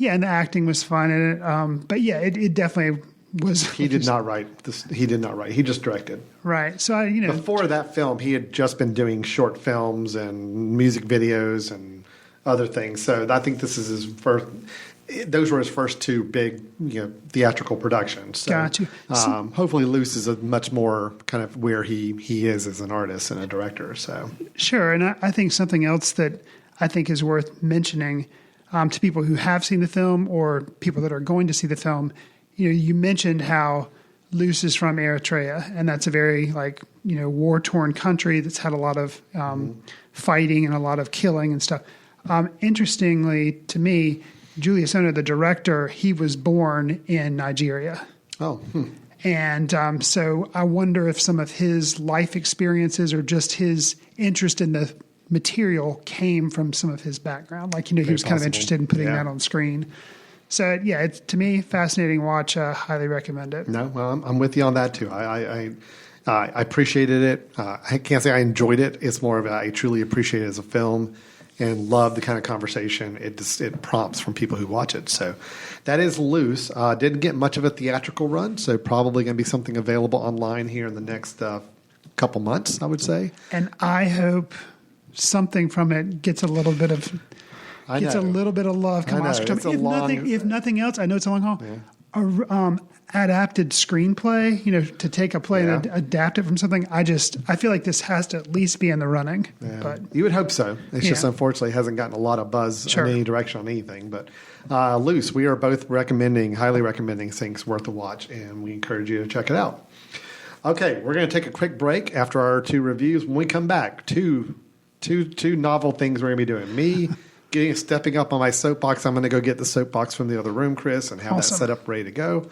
Yeah, and the acting was fine in it. But yeah, it definitely was. He did not write this. He did not write. He just directed. Right. So before that film, he had just been doing short films and music videos and other things. So I think this is his first. Those were his first two big, theatrical productions. So, Got you. Hopefully, Luce is a much more kind of where he is as an artist and a director. So sure, and I think something else that I think is worth mentioning to people who have seen the film or people that are going to see the film. You mentioned how Luce is from Eritrea, and that's a very war-torn country that's had a lot of fighting and a lot of killing and stuff. Interestingly to me, Julius Ono, the director, he was born in Nigeria. Oh. And so I wonder if some of his life experiences or just his interest in the material came from some of his background. He was kind of interested in putting that on screen. So, yeah, it's, to me, fascinating watch. Highly recommend it. No, well, I'm with you on that, too. I appreciated it. I can't say I enjoyed it. It's more of I truly appreciate it as a film and love the kind of conversation it prompts from people who watch it. So that is Luce. Didn't get much of a theatrical run, so probably going to be something available online here in the next couple months, I would say. And I hope something from it gets a little bit of love. Come on, if nothing else, I know it's a long haul. Yeah. Adapted screenplay, to take a play and adapt it from something. I feel like this has to at least be in the running. Yeah. But you would hope so. It's just unfortunately hasn't gotten a lot of buzz in any direction on anything. But Luce, we are both highly recommending things worth a watch, and we encourage you to check it out. Okay, we're going to take a quick break after our 2 reviews. When we come back, two novel things we're going to be doing. Me stepping up on my soapbox. I'm going to go get the soapbox from the other room, Chris, and have that set up ready to go.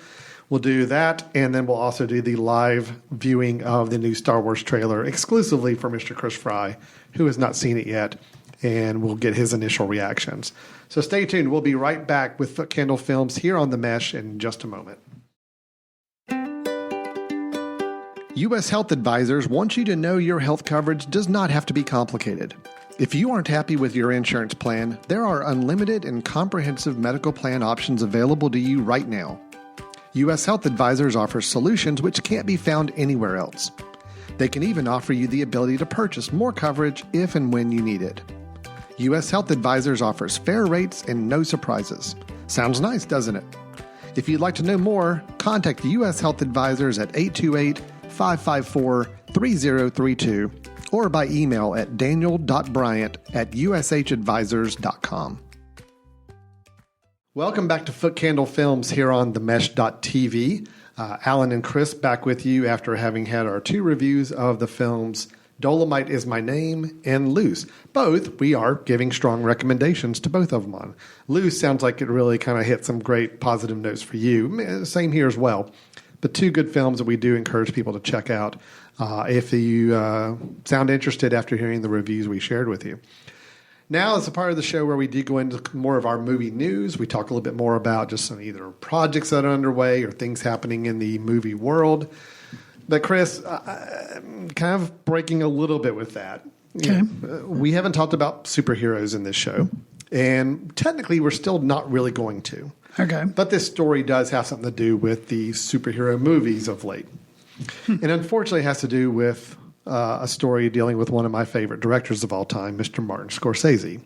We'll do that, and then we'll also do the live viewing of the new Star Wars trailer exclusively for Mr. Chris Fry, who has not seen it yet, and we'll get his initial reactions. So stay tuned. We'll be right back with Footcandle Films here on The Mesh in just a moment. U.S. Health Advisors wants you to know your health coverage does not have to be complicated. If you aren't happy with your insurance plan, there are unlimited and comprehensive medical plan options available to you right now. U.S. Health Advisors offers solutions which can't be found anywhere else. They can even offer you the ability to purchase more coverage if and when you need it. U.S. Health Advisors offers fair rates and no surprises. Sounds nice, doesn't it? If you'd like to know more, contact U.S. Health Advisors at 828-554-3032 or by email at daniel.bryant@ushadvisors.com. Welcome back to Footcandle Films here on themesh.tv. Alan and Chris back with you after having had our 2 reviews of the films Dolemite Is My Name and Luce. Both, we are giving strong recommendations to both of them on. Luce sounds like it really kind of hit some great positive notes for you. Same here as well. But 2 good films that we do encourage people to check out if you sound interested after hearing the reviews we shared with you. Now is a part of the show where we do go into more of our movie news. We talk a little bit more about just some either projects that are underway or things happening in the movie world. But Chris, kind of breaking a little bit with that. Okay. We haven't talked about superheroes in this show, and technically we're still not really going to. Okay. But this story does have something to do with the superhero movies of late. And unfortunately it has to do with a story dealing with one of my favorite directors of all time, Mr. Martin Scorsese.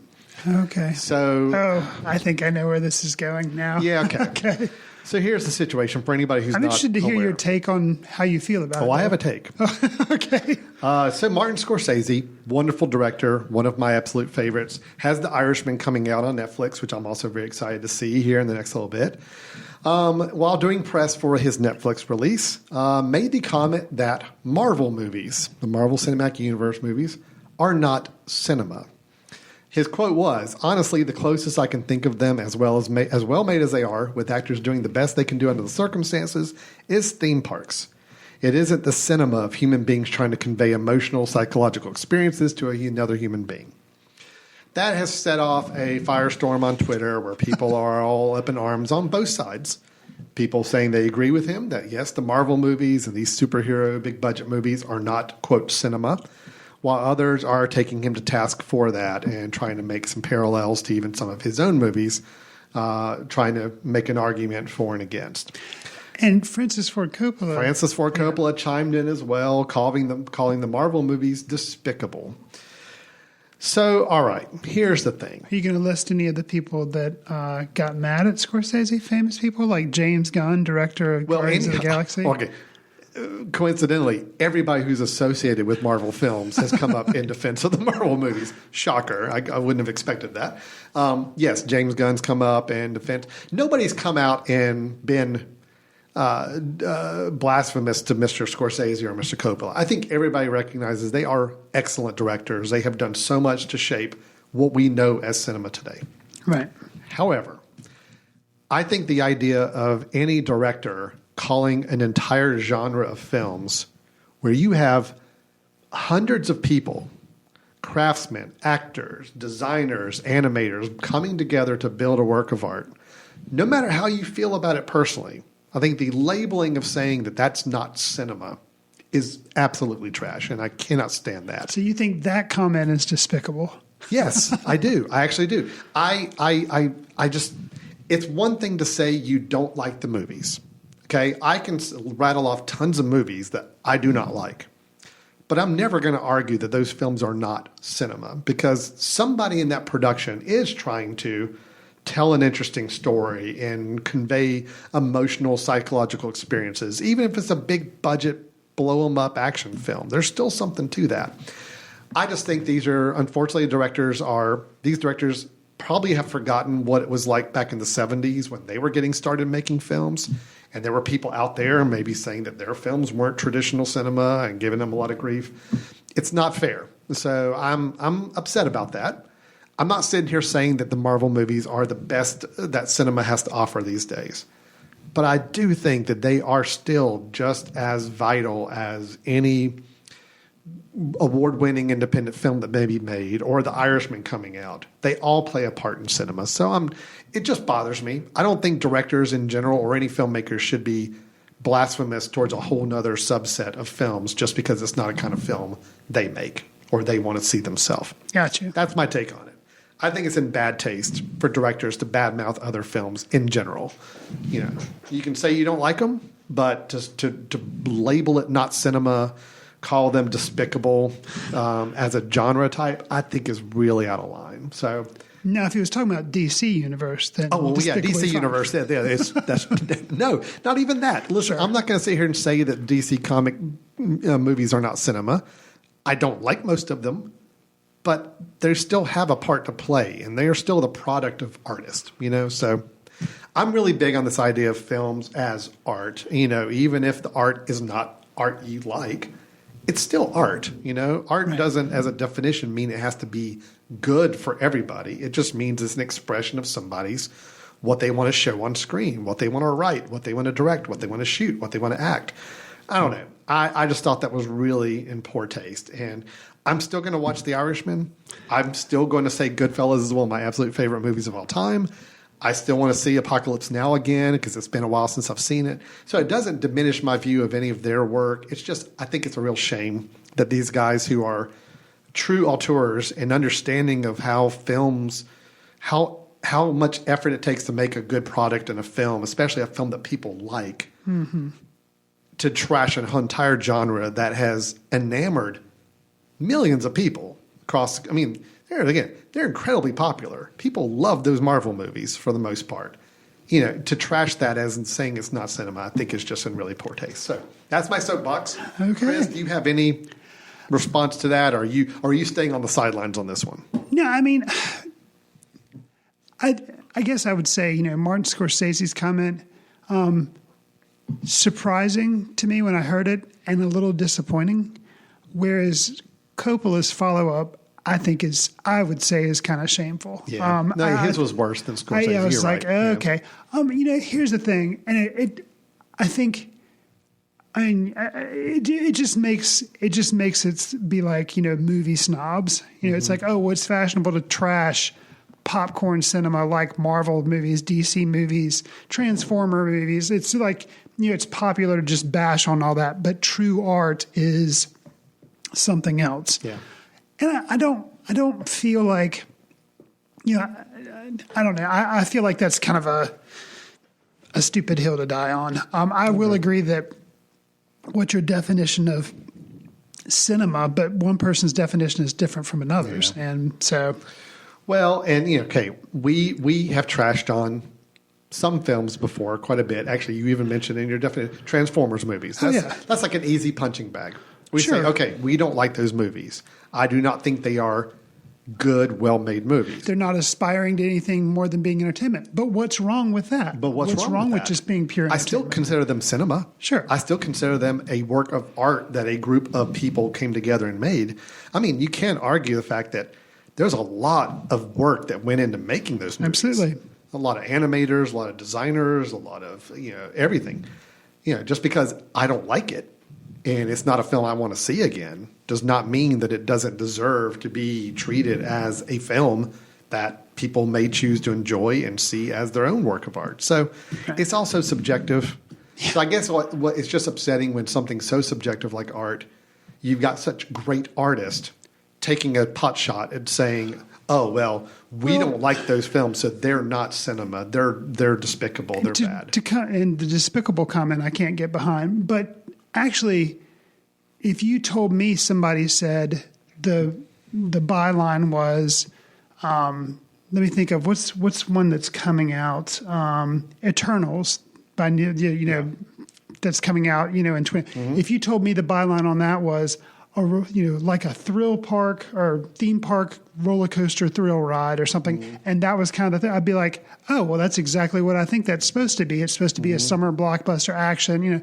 Okay. So, I think I know where this is going now. Yeah, okay. Okay. So here's the situation for anybody who's I'm not interested to hear aware. your take on how you feel about it. Oh, I have a take. Okay. So Martin Scorsese, wonderful director, one of my absolute favorites, has The Irishman coming out on Netflix, which I'm also very excited to see here in the next little bit. While doing press for his Netflix release, made the comment that Marvel movies, the Marvel Cinematic Universe movies, are not cinema. His quote was, "Honestly, the closest I can think of them as well made as they are, with actors doing the best they can do under the circumstances, is theme parks. It isn't the cinema of human beings trying to convey emotional, psychological experiences to another human being." That has set off a firestorm on Twitter where people are all up in arms on both sides. People saying they agree with him that, yes, the Marvel movies and these superhero big budget movies are not, quote, cinema, while others are taking him to task for that and trying to make some parallels to even some of his own movies, trying to make an argument for and against. And Francis Ford Coppola chimed in as well, calling the Marvel movies despicable. So, all right, here's the thing. Are you going to list any of the people that got mad at Scorsese, famous people, like James Gunn, director of Guardians of the Galaxy? Okay. coincidentally, everybody who's associated with Marvel films has come up in defense of the Marvel movies. Shocker. I wouldn't have expected that. Yes, James Gunn's come up in defense. Nobody's come out and been blasphemous to Mr. Scorsese or Mr. Coppola. I think everybody recognizes they are excellent directors. They have done so much to shape what we know as cinema today. Right. However, I think the idea of any director calling an entire genre of films where you have hundreds of people, craftsmen, actors, designers, animators, coming together to build a work of art, no matter how you feel about it personally, I think the labeling of saying that that's not cinema is absolutely trash, and I cannot stand that. So you think that comment is despicable? Yes, I do. I actually do. I just, it's one thing to say you don't like the movies. Okay, I can rattle off tons of movies that I do not like, but I'm never going to argue that those films are not cinema because somebody in that production is trying to tell an interesting story and convey emotional, psychological experiences. Even if it's a big budget, blow 'em up action film, there's still something to that. I just think these directors probably have forgotten what it was like back in the 70s when they were getting started making films. And there were people out there maybe saying that their films weren't traditional cinema and giving them a lot of grief. It's not fair. So I'm upset about that. I'm not sitting here saying that the Marvel movies are the best that cinema has to offer these days. But I do think that they are still just as vital as any award-winning independent film that may be made or The Irishman coming out. They all play a part in cinema. So it just bothers me. I don't think directors in general or any filmmakers should be blasphemous towards a whole nother subset of films just because it's not a kind of film they make or they want to see themselves. Gotcha. That's my take on it. I think it's in bad taste for directors to badmouth other films in general. You know, you can say you don't like them, but just to label it not cinema, call them despicable as a genre type, I think is really out of line. So now, if he was talking about DC Universe, then DC fine. Universe, that's no, not even that. Listen, I'm not going to sit here and say that DC comic movies are not cinema. I don't like most of them, but they still have a part to play, and they are still the product of artists. You know, so I'm really big on this idea of films as art. You know, even if the art is not art you like, it's still art. You know, art doesn't, as a definition, mean it has to be good for everybody. It just means it's an expression of somebody's what they want to show on screen, what they want to write, what they want to direct, what they want to shoot, what they want to act. I don't know. I just thought that was really in poor taste. And I'm still going to watch The Irishman. I'm still going to say Goodfellas is one of my absolute favorite movies of all time. I still want to see Apocalypse Now again because it's been a while since I've seen it. So it doesn't diminish my view of any of their work. It's just, I think it's a real shame that these guys who are true auteurs and understanding of how films, how much effort it takes to make a good product in a film, especially a film that people like, to trash an entire genre that has enamored millions of people across, I mean, they're incredibly popular. People love those Marvel movies for the most part. You know, to trash that as in saying it's not cinema, I think is just in really poor taste. So that's my soapbox. Okay. Chris, do you have any response to that? Or are you staying on the sidelines on this one? No, I mean, I guess I would say, you know, Martin Scorsese's comment, surprising to me when I heard it and a little disappointing, whereas Coppola's follow-up, I would say is kind of shameful. Yeah. His was worse than Scorsese. I was like, right. okay. You know, here's the thing. And it just makes it be like, you know, movie snobs. You know, it's like, oh, well, it's fashionable to trash popcorn cinema like Marvel movies, DC movies, Transformer movies. It's like, you know, it's popular to just bash on all that. But true art is something else. Yeah. And I don't feel like, you know, I don't know. I feel like that's kind of a stupid hill to die on. I will agree that what's your definition of cinema, but one person's definition is different from another's. Yeah. And so. Well, and, you know, okay, we have trashed on some films before quite a bit. Actually, you even mentioned in your definition Transformers movies. That's like an easy punching bag. We say, okay, we don't like those movies. I do not think they are good, well-made movies. They're not aspiring to anything more than being entertainment. But what's wrong with that? But what's wrong with just being pure entertainment? I still consider them cinema. Sure. I still consider them a work of art that a group of people came together and made. I mean, you can't argue the fact that there's a lot of work that went into making those movies. Absolutely. A lot of animators, a lot of designers, a lot of, everything. Just because I don't like it and it's not a film I want to see again does not mean that it doesn't deserve to be treated as a film that people may choose to enjoy and see as their own work of art. So it's also subjective. So I guess what it's just upsetting when something's so subjective like art, you've got such great artists taking a pot shot and saying, oh, well, we don't like those films, so they're not cinema. They're despicable. They're bad. And the despicable comment I can't get behind. But actually, if you told me somebody said the byline was, let me think of what's one that's coming out, Eternals by that's coming out in 20. Mm-hmm. If you told me the byline on that was like a thrill park or theme park roller coaster thrill ride or something, and that was kind of the thing, I'd be like, oh, well, that's exactly what I think that's supposed to be. It's supposed to be a summer blockbuster action,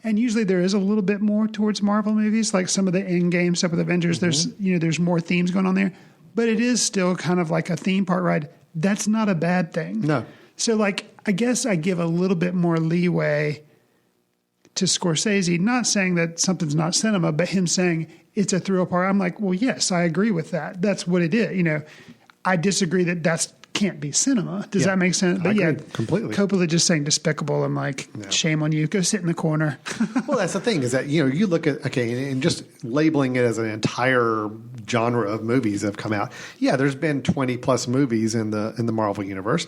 And usually there is a little bit more towards Marvel movies, like some of the in-game stuff with Avengers. There's more themes going on there, but it is still kind of like a theme park ride. That's not a bad thing. No. So I guess I give a little bit more leeway to Scorsese, not saying that something's not cinema, but him saying it's a thrill park. I'm like, well, yes, I agree with that. That's what it is. I disagree that can't be cinema. Does that make sense? But I agree completely. Coppola just saying despicable. I'm like, shame on you. Go sit in the corner. Well, that's the thing is that, you look at, and just labeling it as an entire genre of movies that have come out. Yeah, there's been 20 plus movies in the Marvel universe.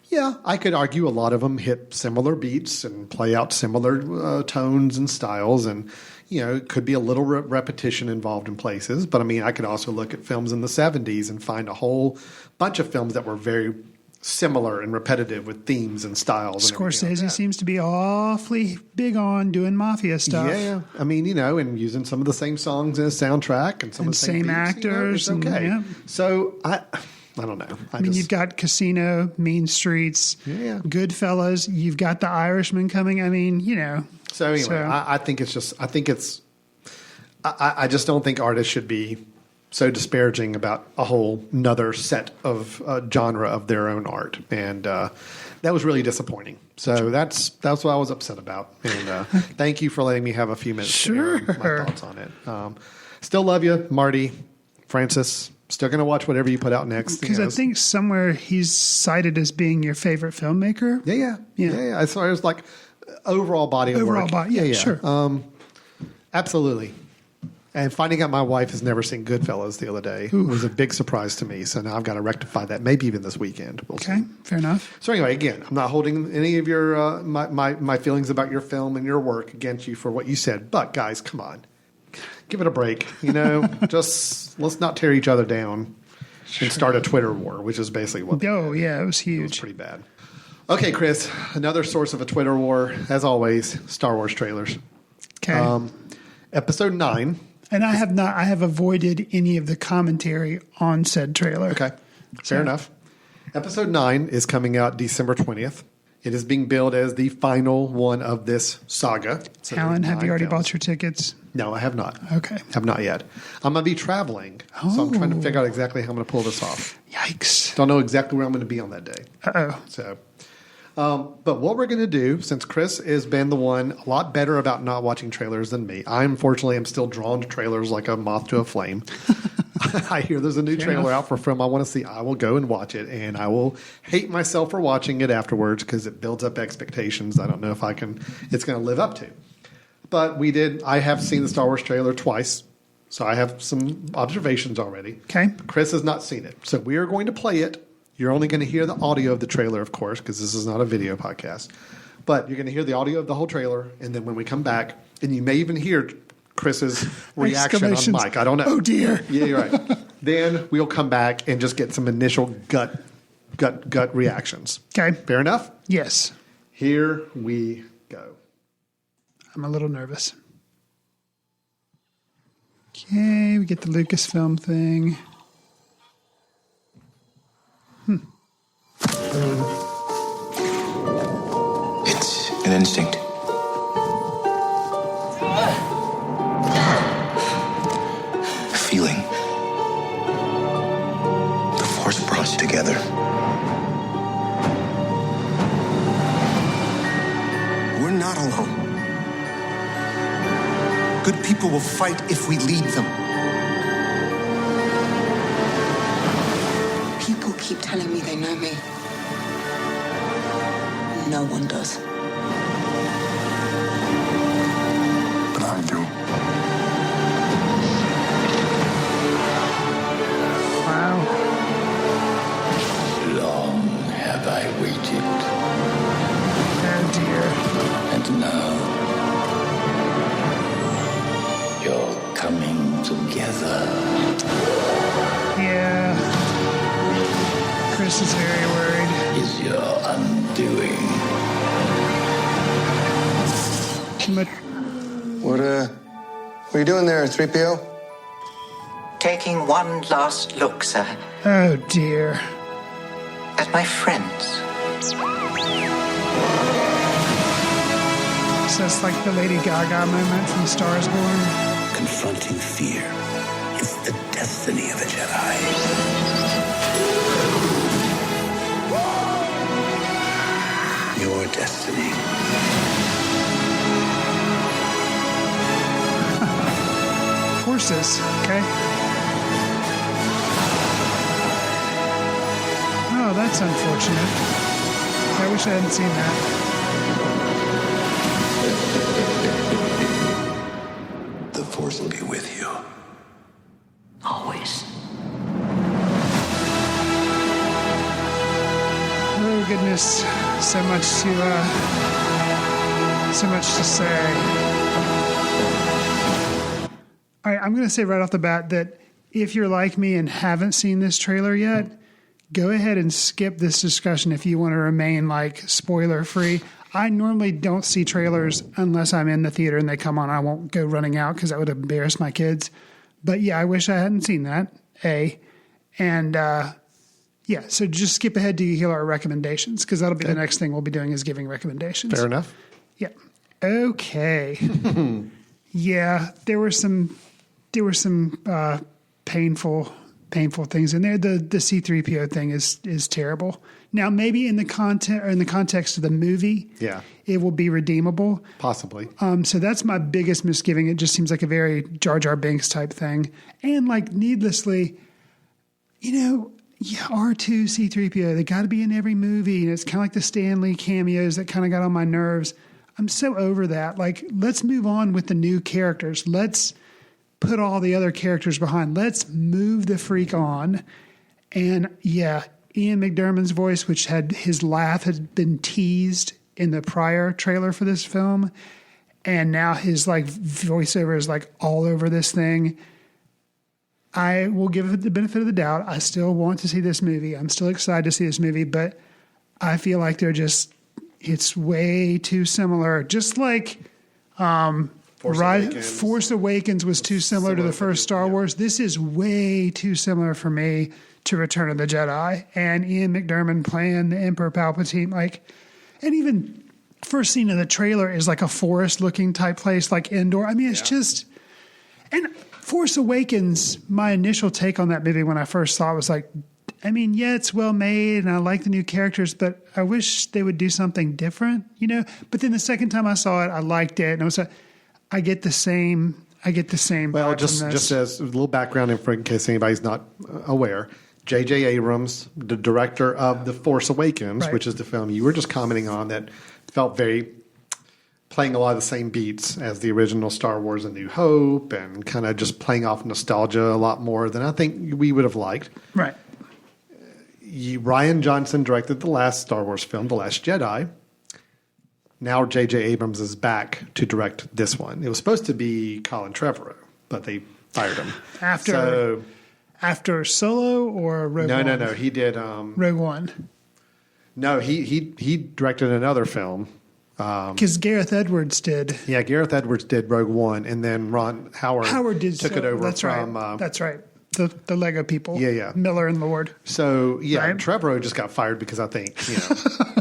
Yeah, I could argue a lot of them hit similar beats and play out similar tones and styles, and it could be a little repetition involved in places. But I mean, I could also look at films in the 70s and find a whole bunch of films that were very similar and repetitive with themes and styles. Scorsese seems to be awfully big on doing mafia stuff. Yeah, I mean, and using some of the same songs in a soundtrack and some of the same actors. It's okay. So I don't know. I mean, you've got Casino, Mean Streets, Goodfellas. You've got The Irishman coming. I mean, So anyway, I think I just don't think artists should be so disparaging about a whole another set of genre of their own art, and that was really disappointing. So that's what I was upset about. And thank you for letting me have a few minutes to share my thoughts on it. Still love you, Marty, Francis. Still going to watch whatever you put out next. Because I think somewhere he's cited as being your favorite filmmaker. Yeah. As far as like overall body of work. Sure. Absolutely. And finding out my wife has never seen Goodfellas the other day was a big surprise to me. So now I've got to rectify that, maybe even this weekend. We'll see. Fair enough. So anyway, again, I'm not holding any of your my feelings about your film and your work against you for what you said. But guys, come on. Give it a break, just let's not tear each other down and start a Twitter war, which is basically what. Oh, yeah, it was huge. It was pretty bad. Okay, Chris, another source of a Twitter war, as always, Star Wars trailers. Okay. Episode 9. And I have avoided any of the commentary on said trailer. Okay, fair enough. Episode 9 is coming out December 20th. It is being billed as the final one of this saga. So Alan, have you already bought your tickets? No, I have not. Okay. Have not yet. I'm going to be traveling, so I'm trying to figure out exactly how I'm going to pull this off. Yikes. Don't know exactly where I'm going to be on that day. Uh-oh. So, but what we're going to do, since Chris has been the one a lot better about not watching trailers than me, I unfortunately am still drawn to trailers like a moth to a flame. I hear there's a new trailer out for a film I want to see. I will go and watch it, and I will hate myself for watching it afterwards because it builds up expectations I don't know if it's going to live up to. But I have seen the Star Wars trailer twice, so I have some observations already. Okay. Chris has not seen it, so we are going to play it. You're only going to hear the audio of the trailer, of course, because this is not a video podcast. But you're going to hear the audio of the whole trailer, and then when we come back, and you may even hear Chris's reaction on mic. I don't know. Oh, dear. Yeah, you're right. Then we'll come back and just get some initial gut gut reactions. Okay. Fair enough? Yes. Here we go. I'm a little nervous. Okay, we get the Lucasfilm thing. It's an instinct. A feeling. The Force brought us together. We're not alone. Good people will fight if we lead them. People keep telling me they know me. No one does. But I do. Wow. Long have I waited. Oh, dear. And now, you're coming together. Yeah. Chris is very worried. Is your undoing. Too much. What are you doing there, 3PO? Taking one last look, sir, Oh, dear. at my friends. So it's like the Lady Gaga moment from Star is Born. Confronting fear is the destiny of a Jedi. Your destiny. Forces, okay? Oh, that's unfortunate. I wish I hadn't seen that. The Force will be with you. Always. Oh, goodness. So much to say. All right, I'm going to say right off the bat that if you're like me and haven't seen this trailer yet, go ahead and skip this discussion if you want to remain like spoiler free. I normally don't see trailers unless I'm in the theater and they come on. I won't go running out because that would embarrass my kids. But yeah, I wish I hadn't seen that. And yeah, so just skip ahead till you hear our recommendations because that'll be the next thing we'll be doing is giving recommendations. Fair enough. Yeah. Okay. Yeah, there were some painful things in there. The C-3PO thing is terrible. Now, maybe in the context of the movie, yeah, it will be redeemable. Possibly. So that's my biggest misgiving. It just seems like a very Jar Jar Binks type thing. And like needlessly, R2, C-3PO, they got to be in every movie. And it's kind of like the Stan Lee cameos that kind of got on my nerves. I'm so over that. Like, let's move on with the new characters. Let's put all the other characters behind. Let's move the freak on. And yeah, Ian McDiarmid's voice, which had his laugh had been teased in the prior trailer for this film. And now his like voiceover is like all over this thing. I will give it the benefit of the doubt. I still want to see this movie. I'm still excited to see this movie, but I feel like it's way too similar. Just like Force Awakens was too similar to the first Star Wars. This is way too similar for me to Return of the Jedi. And Ian McDiarmid playing the Emperor Palpatine, and even first scene of the trailer is like a forest-looking type place, like Endor. I mean, it's just... And Force Awakens, my initial take on that movie when I first saw it was like, I mean, yeah, it's well made and I like the new characters, but I wish they would do something different, But then the second time I saw it, I liked it. And I get the same. Well, just as a little background in case anybody's not aware, J.J. Abrams, the director of The Force Awakens, right, which is the film you were just commenting on, that felt very playing a lot of the same beats as the original Star Wars A New Hope and kind of just playing off nostalgia a lot more than I think we would have liked. Right. Rian Johnson directed the last Star Wars film, The Last Jedi. Now J.J. Abrams is back to direct this one. It was supposed to be Colin Trevorrow, but they fired him. After Solo or Rogue One? No. He did Rogue One. No, he directed another film. Because Gareth Edwards did. Yeah, Gareth Edwards did Rogue One, and then Ron Howard took it over that's from. Right. That's right. The Lego people. Yeah. Miller and Lord. So right? Trevorrow just got fired because I think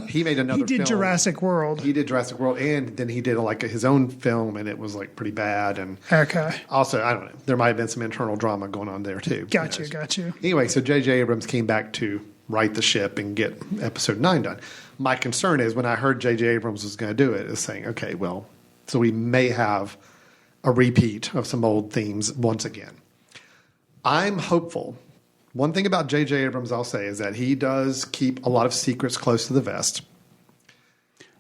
he made another. He did film. Jurassic World. He did Jurassic World, and then he did like his own film, and it was like pretty bad. And okay. Also, I don't know. There might have been some internal drama going on there too. Got you. Anyway, so J.J. Abrams came back to right the ship and get Episode 9 done. My concern is when I heard J.J. Abrams was going to do it, is saying, okay, well, so we may have a repeat of some old themes once again. I'm hopeful. One thing about J.J. Abrams I'll say is that he does keep a lot of secrets close to the vest.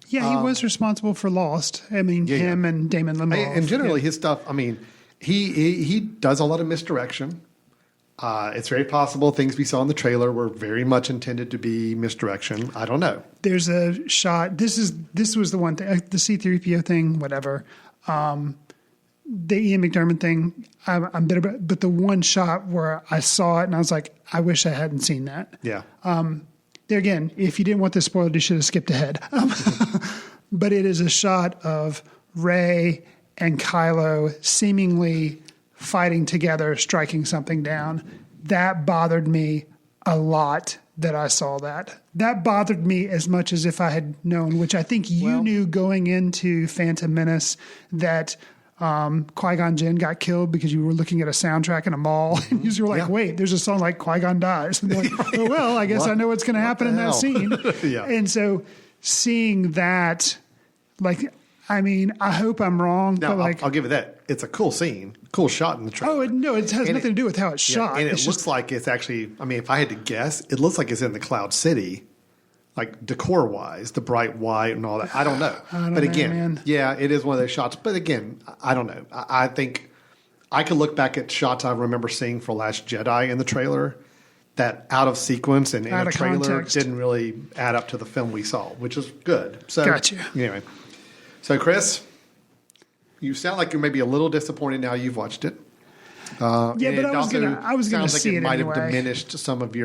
Yeah, he was responsible for Lost. I mean, him and Damon Lindelof. And generally his stuff, I mean, he does a lot of misdirection. It's very possible things we saw in the trailer were very much intended to be misdirection. I don't know. There's a shot. This was the one thing, the C-3PO thing, whatever. The Ian McDiarmid thing, I'm bitter about, but the one shot where I saw it and I was like, I wish I hadn't seen that. Yeah. There again, if you didn't want this spoiled, you should have skipped ahead. But it is a shot of Rey and Kylo seemingly fighting together, striking something down. That bothered me a lot that I saw that. That bothered me as much as if I had known, which I think you knew going into Phantom Menace that Qui-Gon Jinn got killed because you were looking at a soundtrack in a mall and you were like, wait, there's a song like Qui-Gon dies. And like, oh, well, I guess I know what's going to happen in that scene. And so seeing that, like, I mean, I hope I'm wrong. Now, but like, I'll give it that. It's a cool scene, cool shot in the trailer. Oh, no, it has nothing to do with how it's shot. And it looks like it's actually, I mean, if I had to guess, it looks like it's in the Cloud City, like decor-wise, the bright white and all that. I don't know. But again, it is one of those shots. But again, I don't know. I think I could look back at shots I remember seeing for Last Jedi in the trailer that out of sequence and in a trailer context didn't really add up to the film we saw, which is good. So, gotcha. Anyway. So, Chris, you sound like you're maybe a little disappointed now you've watched it. But I was going to see it might anyway. have diminished some of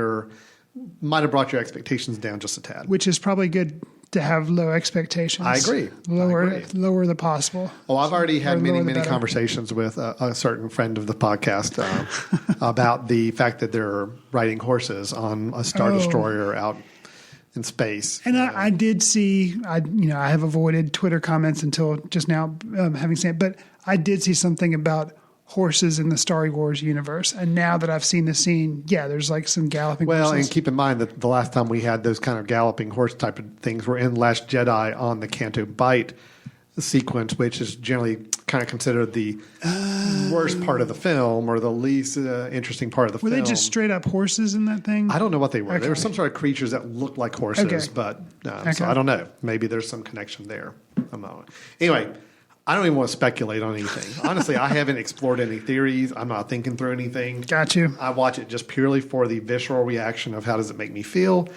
might have brought your expectations down just a tad. Which is probably good to have low expectations. I agree. Lower the possible. Oh, I've already had many conversations with a certain friend of the podcast about the fact that they're riding horses on a Star Destroyer out in space. And I did see, I have avoided Twitter comments until just now, having seen it, but I did see something about horses in the Star Wars universe. And now that I've seen the scene, there's like some galloping horses. And keep in mind that the last time we had those kind of galloping horse type of things were in Last Jedi on the Canto Bight sequence, which is generally kind of considered the worst part of the film or the least interesting part of the film. Were they just straight up horses in that thing? I don't know what they were. Okay. They were some sort of creatures that looked like horses, but so I don't know. Maybe there's some connection there. Anyway, I don't even want to speculate on anything. Honestly, I haven't explored any theories. I'm not thinking through anything. Got you. I watch it just purely for the visceral reaction of how does it make me feel.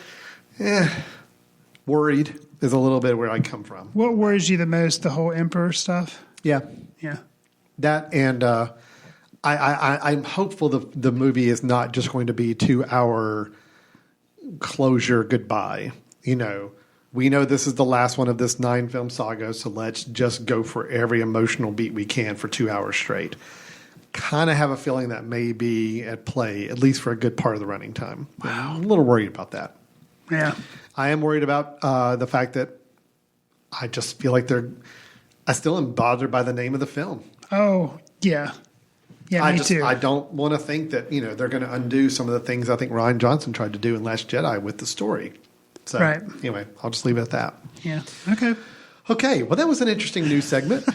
Worried is a little bit where I come from. What worries you the most? The whole Emperor stuff? Yeah. That and I'm hopeful the movie is not just going to be 2-hour closure goodbye. We know this is the last one of this 9-film saga, so let's just go for every emotional beat we can for 2 hours straight. Kind of have a feeling that may be at play, at least for a good part of the running time. Wow. I'm a little worried about that. Yeah. I am worried about the fact that I just feel like I still am bothered by the name of the film. Oh, yeah. Yeah, me too. I don't want to think that, they're going to undo some of the things I think Rian Johnson tried to do in Last Jedi with the story. So anyway, I'll just leave it at that. Yeah. Okay. Well, that was an interesting news segment.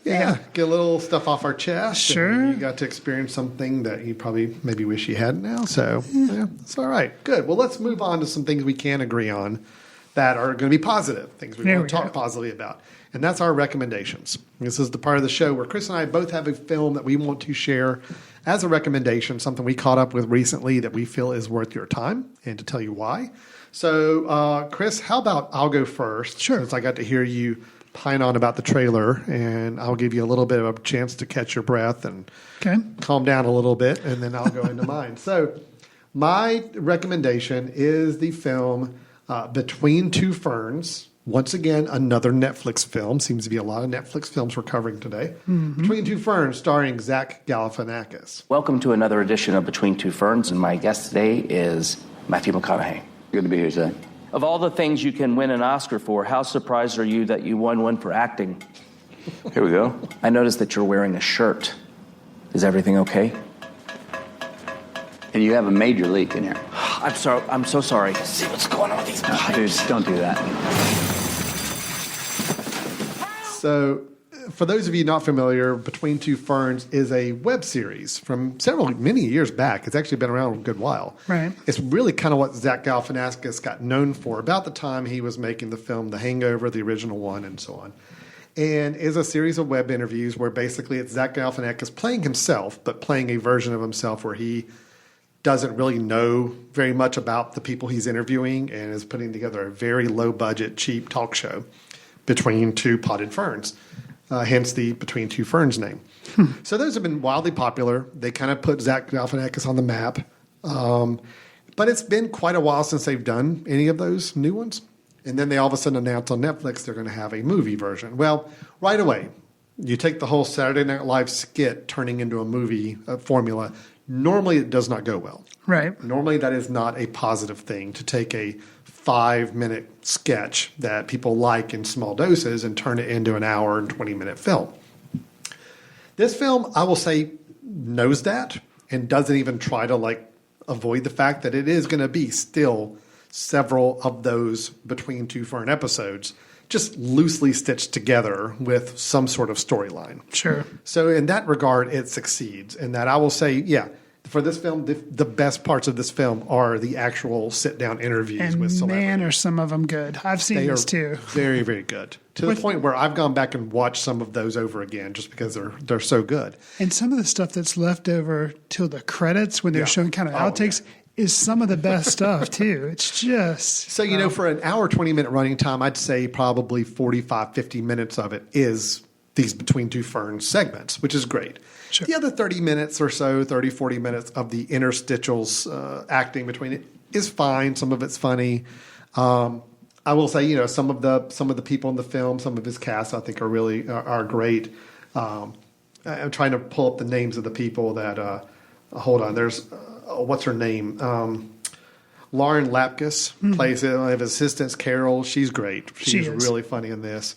Get a little stuff off our chest. Sure. And you got to experience something that you probably maybe wish you hadn't now. So it's all right. Good. Well, let's move on to some things we can agree on that are going to be positive, things we want to talk positively about. And that's our recommendations. This is the part of the show where Chris and I both have a film that we want to share as a recommendation, something we caught up with recently that we feel is worth your time, and to tell you why. So, Chris, how about I'll go first? Sure. Since I got to hear you pine on about the trailer, and I'll give you a little bit of a chance to catch your breath and calm down a little bit, and then I'll go into mine. So my recommendation is the film Between Two Ferns. Once again, another Netflix film. Seems to be a lot of Netflix films we're covering today. Mm-hmm. Between Two Ferns, starring Zach Galifianakis. Welcome to another edition of Between Two Ferns, and my guest today is Matthew McConaughey. Good to be here, Zach. Of all the things you can win an Oscar for, how surprised are you that you won one for acting? Here we go. I noticed that you're wearing a shirt. Is everything okay? And you have a major leak in here. I'm sorry. I'm so sorry. See what's going on with these pipes. Dude, don't do that. So, for those of you not familiar, Between Two Ferns is a web series from many years back. It's actually been around a good while. Right. It's really kind of what Zach Galifianakis got known for about the time he was making the film The Hangover, the original one, and so on. And is a series of web interviews where basically it's Zach Galifianakis playing himself, but playing a version of himself where he doesn't really know very much about the people he's interviewing and is putting together a very low-budget, cheap talk show between two potted ferns, hence the Between Two Ferns name. So those have been wildly popular. They kind of put Zach Galifianakis on the map. But it's been quite a while since they've done any of those new ones. And then they all of a sudden announced on Netflix they're going to have a movie version. Well, right away, you take the whole Saturday Night Live skit turning into a movie formula. Normally, it does not go well. Right. Normally, that is not a positive thing to take a 5-minute sketch that people like in small doses and turn it into an hour and 20-minute film. This film, I will say, knows that and doesn't even try to avoid the fact that it is going to be still several of those Between Two Fern episodes just loosely stitched together with some sort of storyline. Sure. So in that regard, it succeeds. In that I will say, yeah, for this film, the best parts of this film are the actual sit-down interviews with celebrities. Man, are some of them good. I've seen this too. Very, very good. To the point where I've gone back and watched some of those over again just because they're so good. And some of the stuff that's left over till the credits when they're showing kind of outtakes is some of the best stuff too. It's just... So, for an hour, 20-minute running time, I'd say probably 45, 50 minutes of it is these Between Two Ferns segments, which is great. Sure. The other 30 minutes or so, 30, 40 minutes of the interstitials acting between it is fine. Some of it's funny. I will say, some of the people in the film, some of his cast, I think are great. I'm trying to pull up the names of the people that. Hold on, there's what's her name? Lauren Lapkus plays one of his assistants, Carol. She's great. She's really funny in this.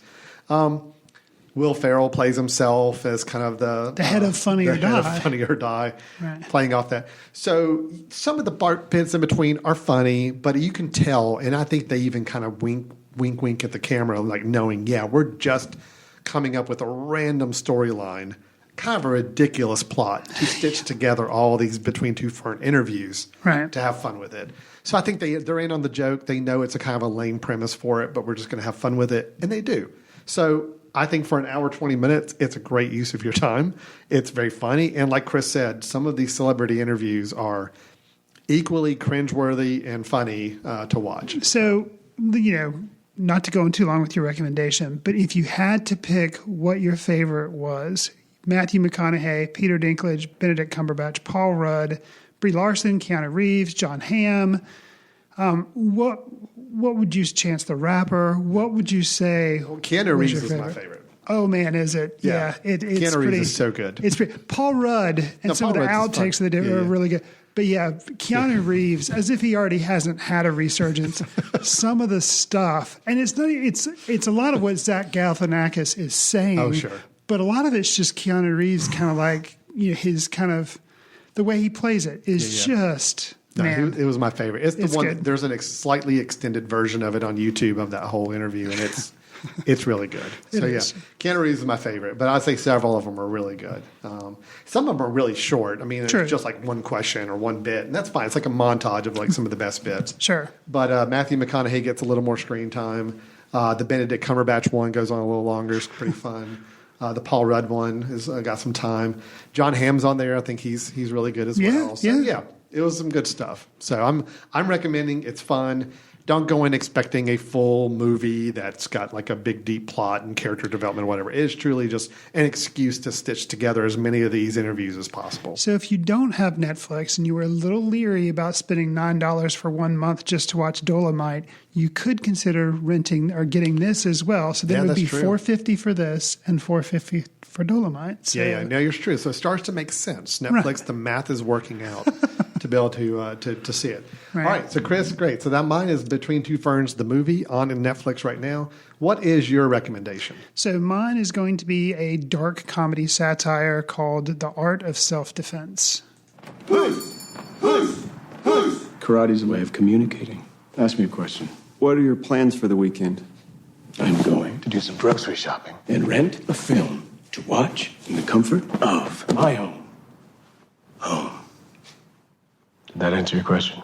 Will Ferrell plays himself as kind of the head of Funny or Die. Head of Funny or Die, right. Playing off that. So some of the bits in between are funny, but you can tell, and I think they even kind of wink at the camera, like knowing, we're just coming up with a random storyline, kind of a ridiculous plot to stitch together all these Between Two Fern interviews to have fun with it. So I think they're in on the joke. They know it's a kind of a lame premise for it, but we're just going to have fun with it, and they do. So I think for an hour, 20 minutes, it's a great use of your time. It's very funny. And like Chris said, some of these celebrity interviews are equally cringeworthy and funny to watch. So, not to go on too long with your recommendation, but if you had to pick what your favorite was, Matthew McConaughey, Peter Dinklage, Benedict Cumberbatch, Paul Rudd, Brie Larson, Keanu Reeves, John Hamm, what would you, Chance the Rapper? What would you say? Well, Keanu Reeves is my favorite. Oh man, is it? Yeah, it's Keanu pretty. Reeves is so good. It's pretty. Paul Rudd and some of the outtakes that are really good. But Keanu Reeves, as if he already hasn't had a resurgence. Some of the stuff, and it's a lot of what Zach Galifianakis is saying. Oh sure. But a lot of it's just Keanu Reeves, kind of like his kind of the way he plays it is just. No, it was my favorite. It's the one. Good. There's a slightly extended version of it on YouTube of that whole interview, and it's really good. So Keanu Reeves is my favorite, but I'd say several of them are really good. Some of them are really short. I mean, it's just like one question or one bit, and that's fine. It's like a montage of like some of the best bits. Sure. But Matthew McConaughey gets a little more screen time. The Benedict Cumberbatch one goes on a little longer. It's pretty fun. The Paul Rudd one has got some time. John Hamm's on there. I think he's really good as well. So, it was some good stuff. So I'm recommending. It's fun. don't go in expecting a full movie that's got like a big, deep plot and character development or whatever. It is truly just an excuse to stitch together as many of these interviews as possible. So if you don't have Netflix and you were a little leery about spending $9 for 1 month just to watch Dolemite, you could consider renting or getting this as well. So then it would be $4.50 for this and $4.50 for Dolemite. So, yeah, no, you're true. So it starts to make sense. Netflix, right. The math is working out to be able to see it. Right. All right, so Chris, great. So that mine is Between Two Ferns, the movie, on Netflix right now. What is your recommendation? So mine is going to be a dark comedy satire called The Art of Self-Defense. Karate's a way of communicating. Ask me a question. What are your plans for the weekend? I'm going to do some grocery shopping and rent a film to watch in the comfort of my own home. Did that answer your question?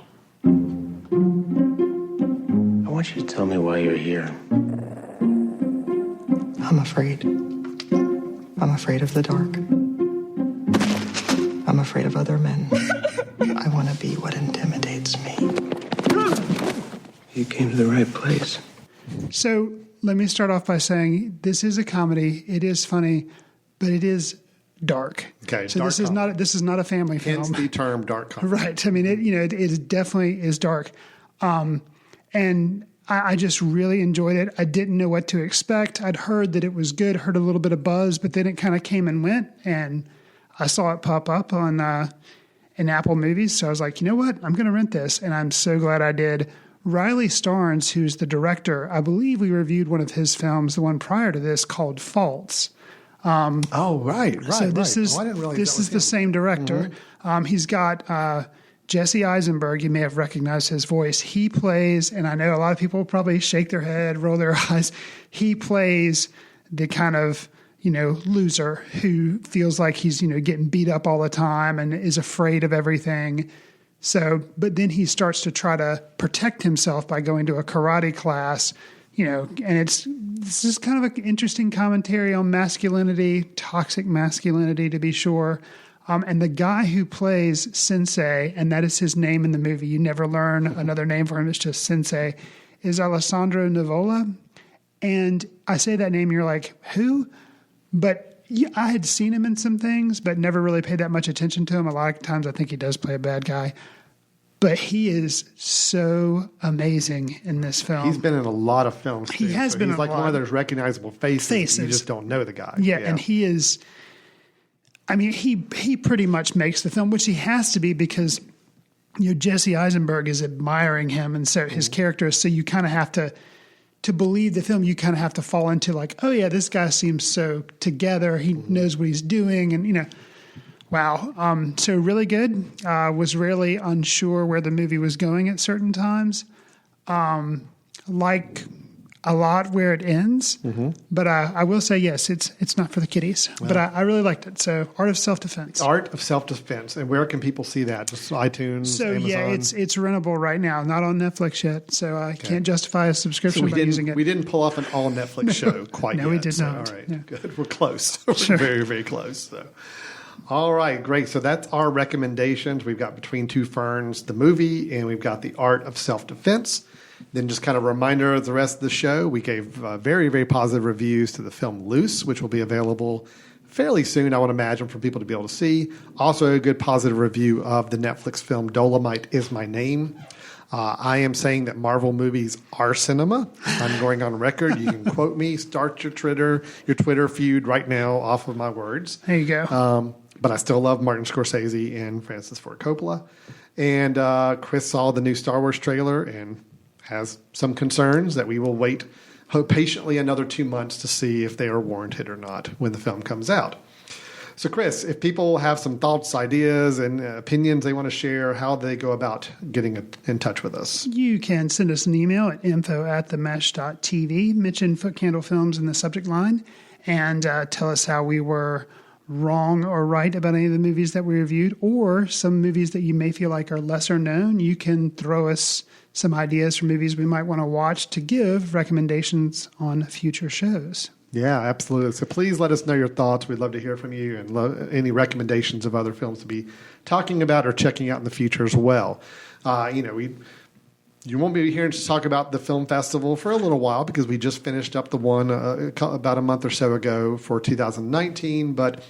I want you to tell me why you're here. I'm afraid. I'm afraid of the dark. I'm afraid of other men. I want to be what intimidates me. You came to the right place. So let me start off by saying this is a comedy. It is funny, but it is dark. Okay, so dark this is not a family film. Hence the term dark comedy. Right. I mean, it definitely is dark. And I just really enjoyed it. I didn't know what to expect. I'd heard that it was good, heard a little bit of buzz, but then it kind of came and went, and I saw it pop up on in Apple Movies. So I was like, you know what? I'm going to rent this, and I'm so glad I did. Riley Starnes, who's the director, I believe we reviewed one of his films, the one prior to this, called Faults. Right. So this is the same director. Mm-hmm. He's got Jesse Eisenberg. You may have recognized his voice. He plays, and I know a lot of people will probably shake their head, roll their eyes. He plays the kind of, loser who feels like he's, getting beat up all the time and is afraid of everything. So, but then he starts to try to protect himself by going to a karate class, and this is kind of an interesting commentary on masculinity, toxic masculinity to be sure. And the guy who plays Sensei, and that is his name in the movie, you never learn another name for him, it's just Sensei, is Alessandro Nivola. And I say that name, and you're like, who? But I had seen him in some things, but never really paid that much attention to him. A lot of times I think he does play a bad guy. But he is so amazing in this film. He's been in a lot of films, too. He has been in a lot. He's like one of those recognizable faces. You just don't know the guy. Yeah, and he is... I mean, he pretty much makes the film, which he has to be because, Jesse Eisenberg is admiring him, and so his character is, so you kind of have to believe the film, you kind of have to fall into like, oh yeah, this guy seems so together, he knows what he's doing, and wow. So really good. Was really unsure where the movie was going at certain times. Like a lot where it ends, but I will say yes, it's not for the kiddies. Well, but I really liked it. So, Art of Self-Defense. Art of Self-Defense, and where can people see that? Just iTunes, so Amazon? Yeah, it's rentable right now. Not on Netflix yet, so I can't justify a subscription by using it. We didn't pull off an all Netflix show quite yet. No, we did not. All right, good. We're close. We're very, very close. So. All right, great. So that's our recommendations. We've got Between Two Ferns, the movie, and we've got The Art of Self-Defense. Then just kind of a reminder of the rest of the show. We gave very, very positive reviews to the film Luce, which will be available fairly soon, I would imagine, for people to be able to see. Also a good positive review of the Netflix film Dolemite Is My Name. I am saying that Marvel movies are cinema. I'm going on record. You can quote me. Start your Twitter feud right now off of my words. There you go. But I still love Martin Scorsese and Francis Ford Coppola. And Chris saw the new Star Wars trailer and has some concerns that we will wait patiently another 2 months to see if they are warranted or not when the film comes out. So, Chris, if people have some thoughts, ideas, and opinions they want to share, how do they go about getting in touch with us? You can send us an email at info@themesh.tv, mention Footcandle Films in the subject line, and tell us how we were wrong or right about any of the movies that we reviewed, or some movies that you may feel like are lesser known. You can throw us some ideas for movies we might want to watch to give recommendations on future shows. Yeah, absolutely. So please let us know your thoughts. We'd love to hear from you and any recommendations of other films to be talking about or checking out in the future as well. You won't be hearing us talk about the film festival for a little while because we just finished up the one about a month or so ago for 2019. But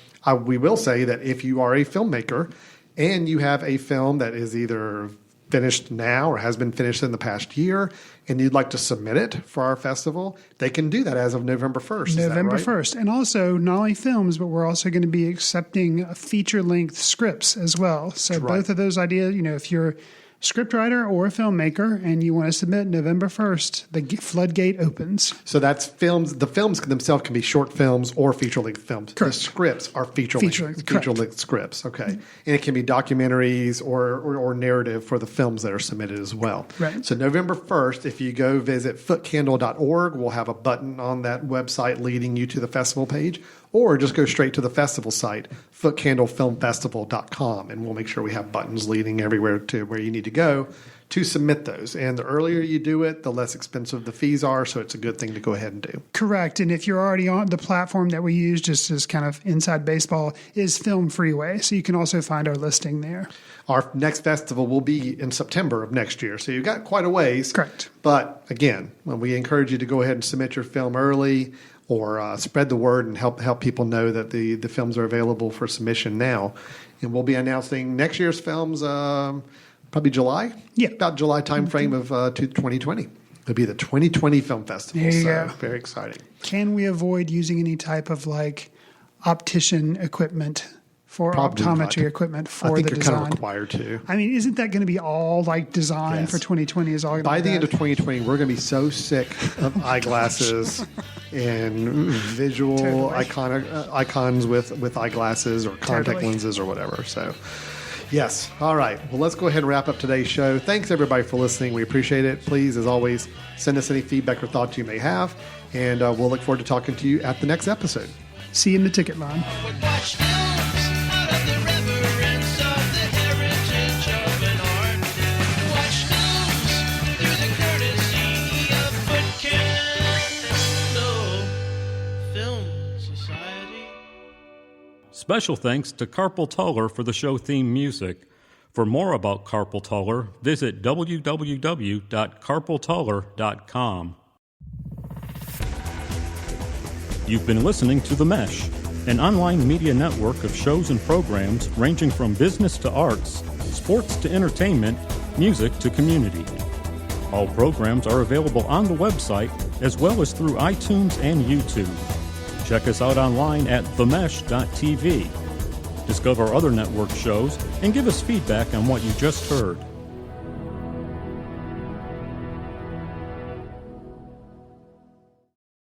we will say that if you are a filmmaker and you have a film that is either finished now or has been finished in the past year and you'd like to submit it for our festival, they can do that as of November 1st. November 1st. And also, not only films, but we're also going to be accepting feature-length scripts as well. So both of those ideas, if you're a scriptwriter or a filmmaker and you want to submit November 1st, the floodgate opens. So that's films. The films themselves can be short films or feature-length films. Correct. The scripts are feature-length scripts. Okay. And it can be documentaries or narrative for the films that are submitted as well. Right. So November 1st, if you go visit footcandle.org, we'll have a button on that website leading you to the festival page, or just go straight to the festival site, footcandlefilmfestival.com, and we'll make sure we have buttons leading everywhere to where you need to go to submit those. And the earlier you do it, the less expensive the fees are, so it's a good thing to go ahead and do. Correct. And if you're already on the platform that we use, just as kind of inside baseball, is Film Freeway, so you can also find our listing there. Our next festival will be in September of next year, so you've got quite a ways. Correct. But again, we encourage you to go ahead and submit your film early, or spread the word and help people know that the films are available for submission now. And we'll be announcing next year's films probably July. Yeah. About July timeframe of 2020. It'll be the 2020 Film Festival. There you go. Very exciting. Can we avoid using any type of optician equipment for optometry equipment for the design? I think you're kind of required to. I mean, isn't that going to be all design for 2020? Is all going to by the end of 2020, we're going to be so sick of eyeglasses and visual icons with eyeglasses or contact lenses or whatever. So, yes. All right. Well, let's go ahead and wrap up today's show. Thanks, everybody, for listening. We appreciate it. Please, as always, send us any feedback or thoughts you may have, and we'll look forward to talking to you at the next episode. See you in the ticket line. Special thanks to Carpal Tuller for the show theme music. For more about Carpal Tuller, visit www.carpaltuller.com. You've been listening to The Mesh, an online media network of shows and programs ranging from business to arts, sports to entertainment, music to community. All programs are available on the website as well as through iTunes and YouTube. Check us out online at themesh.tv. Discover other network shows and give us feedback on what you just heard.